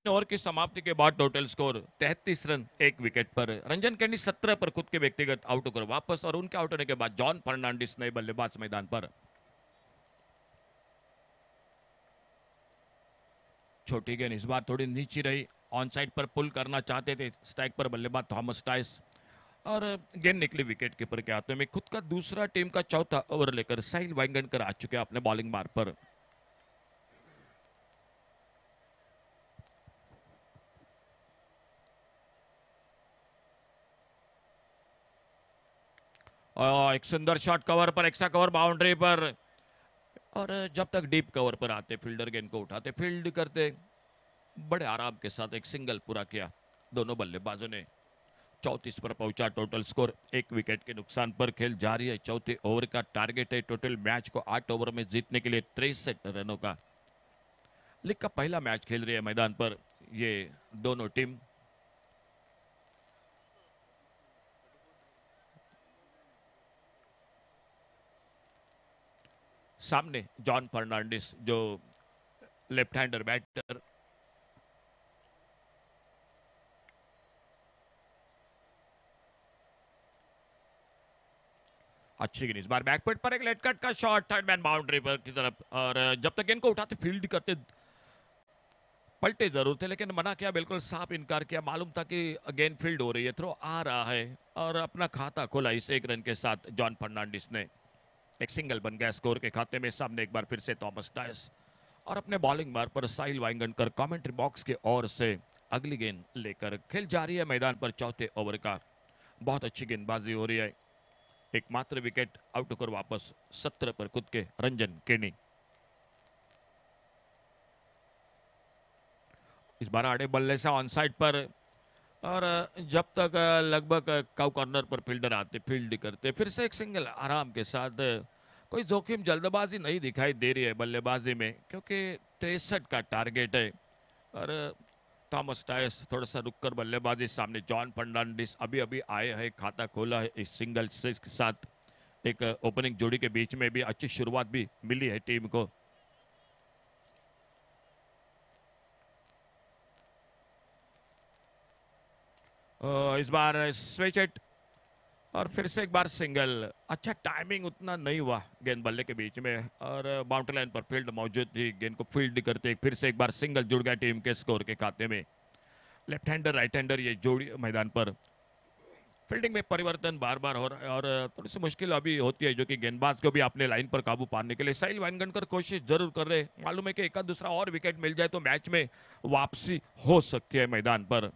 ओवर की समाप्ति के बाद टोटल स्कोर 33 रन 1 विकेट पर। रंजन केनी 17 पर खुद के व्यक्तिगत आउट होकर वापस, और उनके आउट होने के बाद जॉन फर्नांडिस नए बल्लेबाज मैदान पर। छोटी गेंद इस बार थोड़ी नीचे रही, ऑन साइड पर पुल करना चाहते थे स्ट्राइक पर बल्लेबाज थॉमस टाइस, और गेंद निकली विकेट कीपर के हाथों में। खुद का दूसरा टीम का चौथा ओवर लेकर साहिल वाइंगणकर आ चुके अपने बॉलिंग मार्ग पर। एक सुंदर शॉट कवर पर, एक्स्ट्रा कवर बाउंड्री पर, और जब तक डीप कवर पर आते फील्डर गेंद को उठाते फील्ड करते, बड़े आराम के साथ एक सिंगल पूरा किया दोनों बल्लेबाजों ने। 34 पर पहुंचा टोटल स्कोर 1 विकेट के नुकसान पर। खेल जारी है, चौथे ओवर का टारगेट है टोटल मैच को 8 ओवर में जीतने के लिए 63 रनों का। लीग का पहला मैच खेल रही है मैदान पर ये दोनों टीम। सामने जॉन फर्नांडिस जो लेफ्ट हैंडर बैटर, अच्छी गेंद इस बार बैकफुट पर, एक लेट कट का शॉट थर्ड मैन बाउंड्री पर की तरफ, और जब तक गेंद को उठाते फील्ड करते पलटे जरूर थे, लेकिन मना किया, बिल्कुल साफ इनकार किया। मालूम था कि गेंद फील्ड हो रही है, थ्रो आ रहा है, और अपना खाता खोला इस 1 रन के साथ जॉन फर्नांडिस ने। एक सिंगल बन गया स्कोर के खाते में। सामने एक बार फिर से थॉमस टाइस, और अपने बॉलिंग मार्ग पर साहिल वाइंगणकर कमेंट्री बॉक्स के ओर से अगली गेंद लेकर। खेल जारी है मैदान पर चौथे ओवर का। बहुत अच्छी गेंदबाजी हो रही है। एकमात्र विकेट आउट होकर वापस 17 पर खुद के रंजन केनी। इस बार आड़े बल्ले से ऑन साइड पर, और जब तक लगभग काउ कॉर्नर पर फील्डर आते फील्ड करते, फिर से एक सिंगल आराम के साथ। कोई जोखिम जल्दबाजी नहीं दिखाई दे रही है बल्लेबाजी में, क्योंकि 63 का टारगेट है। और थॉमस टाइस थोड़ा सा रुककर बल्लेबाजी। सामने जॉन फर्नांडिस अभी अभी आए हैं, खाता खोला है इस सिंगल से के साथ। एक ओपनिंग जोड़ी के बीच में भी अच्छी शुरुआत भी मिली है टीम को। इस बार स्विच इट, और फिर से एक बार सिंगल। अच्छा टाइमिंग उतना नहीं हुआ गेंद बल्ले के बीच में, और बाउंड्री लाइन पर फील्ड मौजूद थी। गेंद को फील्ड करते फिर से एक बार सिंगल जुड़ गया टीम के स्कोर के खाते में। लेफ्ट हैंडर राइट हैंडर ये जोड़ी मैदान पर। फील्डिंग में परिवर्तन बार बार हो रहा है, और थोड़ी सी मुश्किल अभी होती है, जो कि गेंदबाज को भी अपने लाइन पर काबू पाने के लिए साहिल वाइंगणकर कोशिश जरूर कर रहे। मालूम है कि एक दूसरा और विकेट मिल जाए तो मैच में वापसी हो सकती है मैदान पर।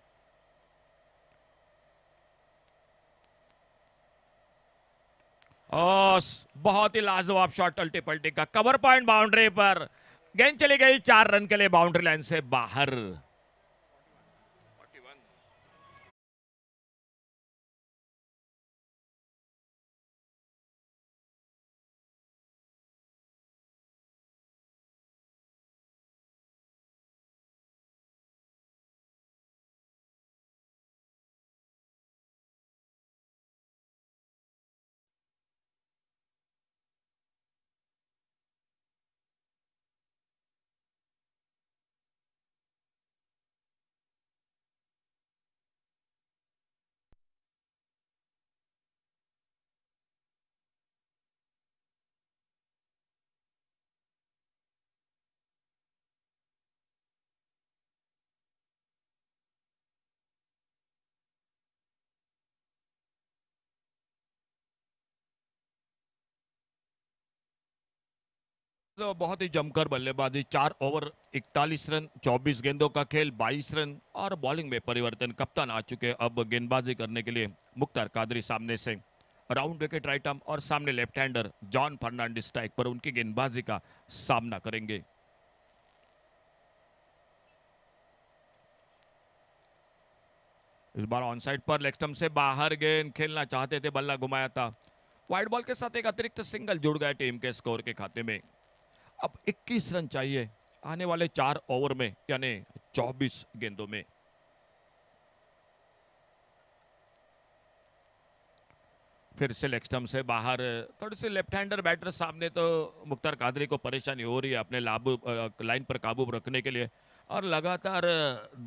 बहुत ही लाजवाब शॉट अल्टी पल्टी का, कवर पॉइंट बाउंड्री पर। गेंद चली गई 4 रन के लिए बाउंड्री लाइन से बाहर। तो बहुत ही जमकर बल्लेबाजी। 4 ओवर 41 रन, 24 गेंदों का खेल, 22 रन, और बॉलिंग में परिवर्तन। कप्तान आ चुके अब गेंदबाजी करने के लिए। मुख्तार कादरी सामने से राउंड विकेट राइट आर्म, और सामने left hander John Fernandes strike पर उनकी गेंदबाजी का सामना करेंगे। इस बार ऑन साइड पर लेग स्टंप से बाहर गेंद खेलना चाहते थे, बल्ला घुमाया था। वाइड बॉल के साथ एक अतिरिक्त सिंगल जुड़ गया टीम के स्कोर के खाते में। अब 21 रन चाहिए आने वाले 4 ओवर में, यानी 24 गेंदों में। फिर से लेग स्टंप से बाहर, थोड़ी सी लेफ्ट हैंडर बैटर सामने, तो मुख्तार कादरी को परेशानी हो रही है अपने लाइन पर काबू रखने के लिए। और लगातार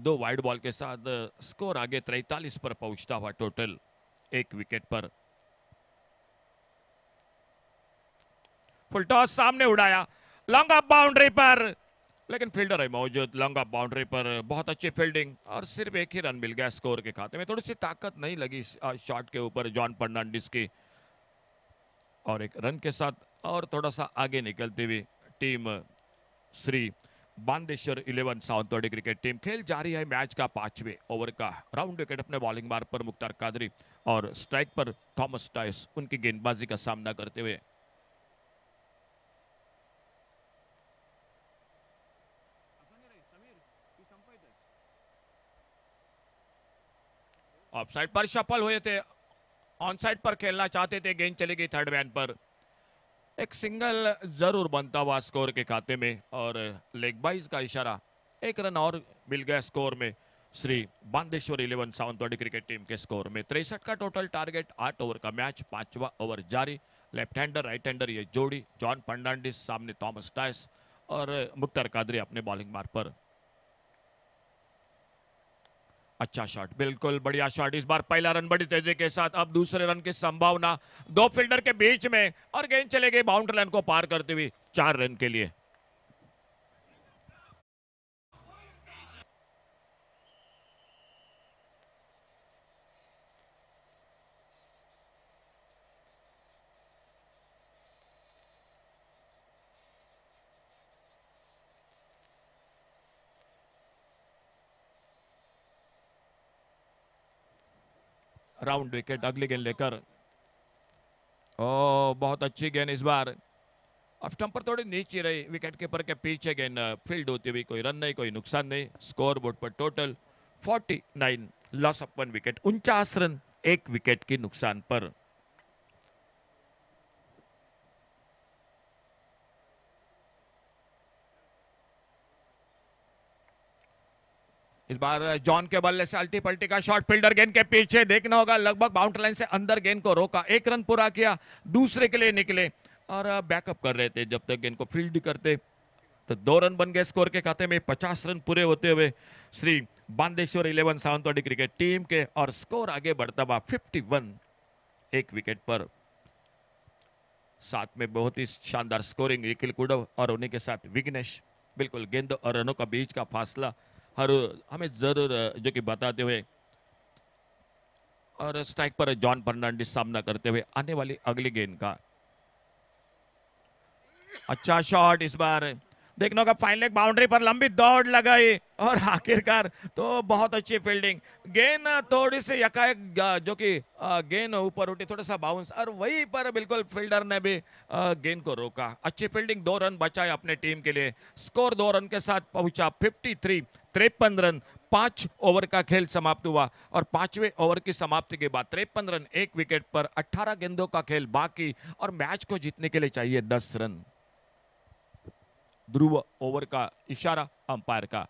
दो वाइड बॉल के साथ स्कोर आगे 43 पर पहुंचता हुआ टोटल एक विकेट पर। फुल टॉस सामने उड़ाया, लॉन्ग ऑफ बाउंड्री पर, लेकिन फील्डर है मौजूद। लॉन्ग ऑफ बाउंड्री पर बहुत अच्छी फील्डिंग और सिर्फ एक ही रन मिल गया स्कोर के खाते में। थोड़ी सी ताकत नहीं लगी शॉट के ऊपर जॉन फर्नांडिस की, और एक रन के साथ और थोड़ा सा आगे निकलती हुई team Shri Bandeshwar 11 Sawantwadi cricket team. खेल जारी है मैच का 5वें ओवर का। राउंड विकेट अपने बॉलिंग मार्ग पर मुख्तार कादरी और स्ट्राइक पर थॉमस टाइस उनकी गेंदबाजी का सामना करते हुए। ऑफ साइड पर सफल हुए थे, ऑन साइड पर खेलना चाहते थे, गेंद चली गई थर्ड मैन पर। एक सिंगल जरूर बनता हुआ स्कोर के खाते में और लेग बाइज का इशारा, एक रन और मिल गया स्कोर में श्री बांदेश्वर 11 सावंतवाड़ी क्रिकेट टीम के स्कोर में। 63 का टोटल टारगेट, 8 ओवर का मैच, 5वां ओवर जारी। लेफ्ट हैंडर राइट हैंडर ये जोड़ी, जॉन फर्नांडिस सामने थॉमस टाइस और मुख्तार कादरी अपने बॉलिंग मार्ग पर। अच्छा शॉट, बिल्कुल बढ़िया शॉट। इस बार पहला रन बड़ी तेजी के साथ, अब दूसरे रन की संभावना दो फील्डर के बीच में, और गेंद चले गई बाउंड्री लाइन को पार करते हुए 4 रन के लिए। राउंड विकेट अगली गेंद लेकर, ओ बहुत अच्छी गेंद इस बार। अब स्टंप पर थोड़ी नीचे रही, विकेट कीपर के पीछे गेंद फील्ड होती हुई, कोई रन नहीं, कोई नुकसान नहीं। स्कोर बोर्ड पर total 49, loss of 1 wicket, 49 run एक विकेट की नुकसान पर। इस बार जॉन के बल्ले से अल्टी पल्टी का शॉट, फील्डर गेंद के पीछे, देखना होगा लगभग बाउंड्री लाइन से अंदर गेंद को रोका, एक रन पूरा किया, दूसरे के लिए निकले और बैकअप कर रहे थे जब तक गेंद को फील्ड करते। तो 2 रन बन गए स्कोर के खाते में। 50 रन पूरे होते हुए श्री बांदेश्वर 11 सावंतवाड़ी क्रिकेट टीम के, और स्कोर आगे बढ़ता हुआ 51 एक विकेट पर। साथ में बहुत ही शानदार स्कोरिंग निखिल कुडव और उन्हीं के साथ विघ्नेश। बिल्कुल गेंद और रनों का बीच का फासला हर हमें जरूर जो कि बताते हुए, और स्ट्राइक पर जॉन फर्नांडिस सामना करते हुए आने वाली अगली गेंद का। अच्छा शॉट, इस बार देखना होगा फाइन लेग बाउंड्री पर लंबी दौड़ लगाई और आखिरकार तो बहुत अच्छी फील्डिंग। गेंद थोड़ी सी यकायक जो कि गेंद ऊपर उठी, थोड़ा सा बाउंस, और वहीं पर बिल्कुल फील्डर ने भी गेंद को रोका। अच्छी फील्डिंग, 2 रन बचाए अपने टीम के लिए। स्कोर 2 रन के साथ पहुंचा 53, 53 रन। 5 ओवर का खेल समाप्त हुआ और 5वें ओवर की समाप्ति के बाद 53 रन एक विकेट पर, 18 गेंदों का खेल बाकी, और मैच को जीतने के लिए चाहिए 10 रन। ध्रुव ओवर का इशारा अंपायर का।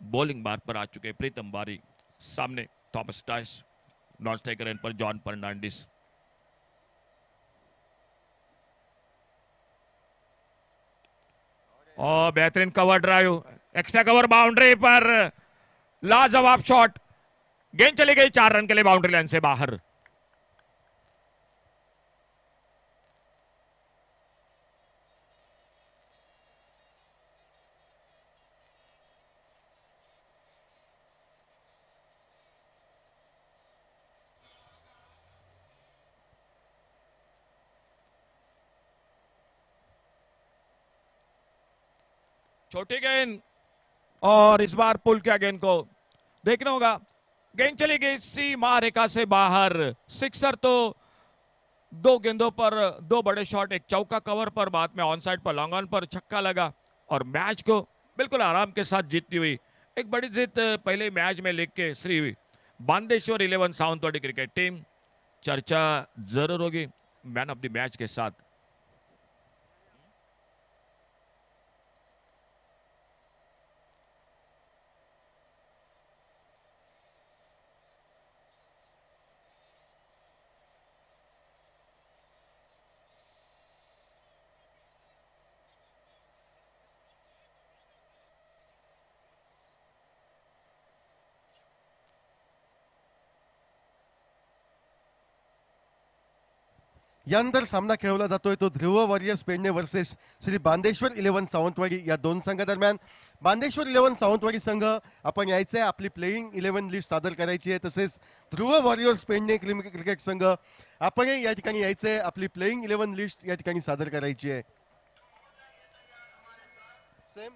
बॉलिंग बार पर आ चुके प्रीतम बारी, सामने Thomas Tice, non striker end पर जॉन फर्नांडिस। और बेहतरीन cover drive, extra cover boundary पर, लाजवाब शॉट, गेंद चली गई 4 रन के लिए बाउंड्री लाइन से बाहर। छोटी गेंद और इस बार पुल किया गेंद को, देखना होगा। गेंद चली गई सीमा रेखा से बाहर। सिक्सर तो 2 गेंदों पर 2 बड़े शॉट, एक चौका कवर पर, बाद में ऑन साइड पर लॉन्ग ऑन पर छक्का लगा और मैच को बिल्कुल आराम के साथ जीतती हुई एक बड़ी जीत पहले मैच में लिख के श्री बांदेश्वर 11 सावंतवाड़ी क्रिकेट टीम। चर्चा जरूर होगी मैन ऑफ द मैच के साथ। यानंतर सामना खेळवला जातोय तो ध्रुव वॉरियर्स पेडणे वर्सेस श्री बांदेश्वर 11 सावंतवाडी या दोन संघादरम्यान। बांदेश्वर 11 सावंतवाडी संघ आपण यायचंय, आपली प्लेइंग 11 लिस्ट सादर करायची आहे। तसेच ध्रुव वॉरियर्स पेडणे क्रिकेट संघ आपण या ठिकाणी यायचंय, आपली प्लेइंग 11 लिस्ट या ठिकाणी सादर करायची आहे। सेम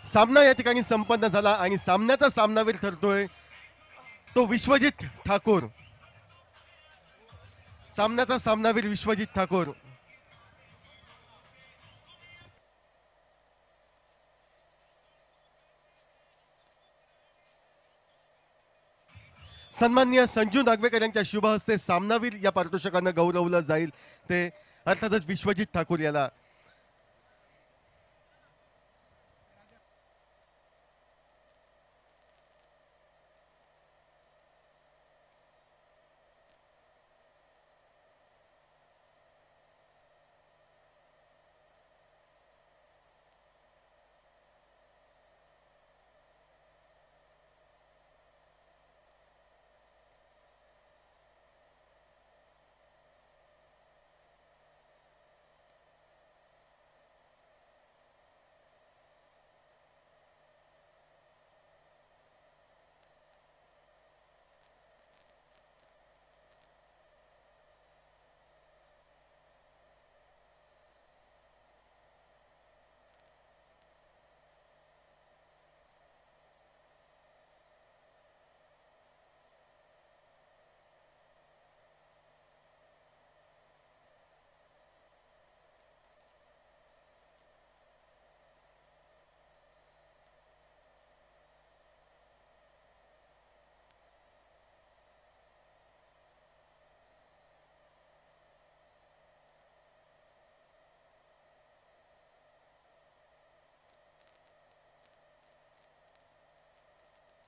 सामना या ठिकाणी संपन्न झाला आणि सामन्याचा सामनावीर ठरतोय तो विश्वजित ठाकूर। सामन्याचा सामनावीर विश्वजित ठाकूर। सन्माननीय संजू नागवेकर यांच्या शुभ हस्ते सामनावीर या पारितोषिकानं गौरवलं जाईल। ते अर्थातच विश्वजित ठाकूर याला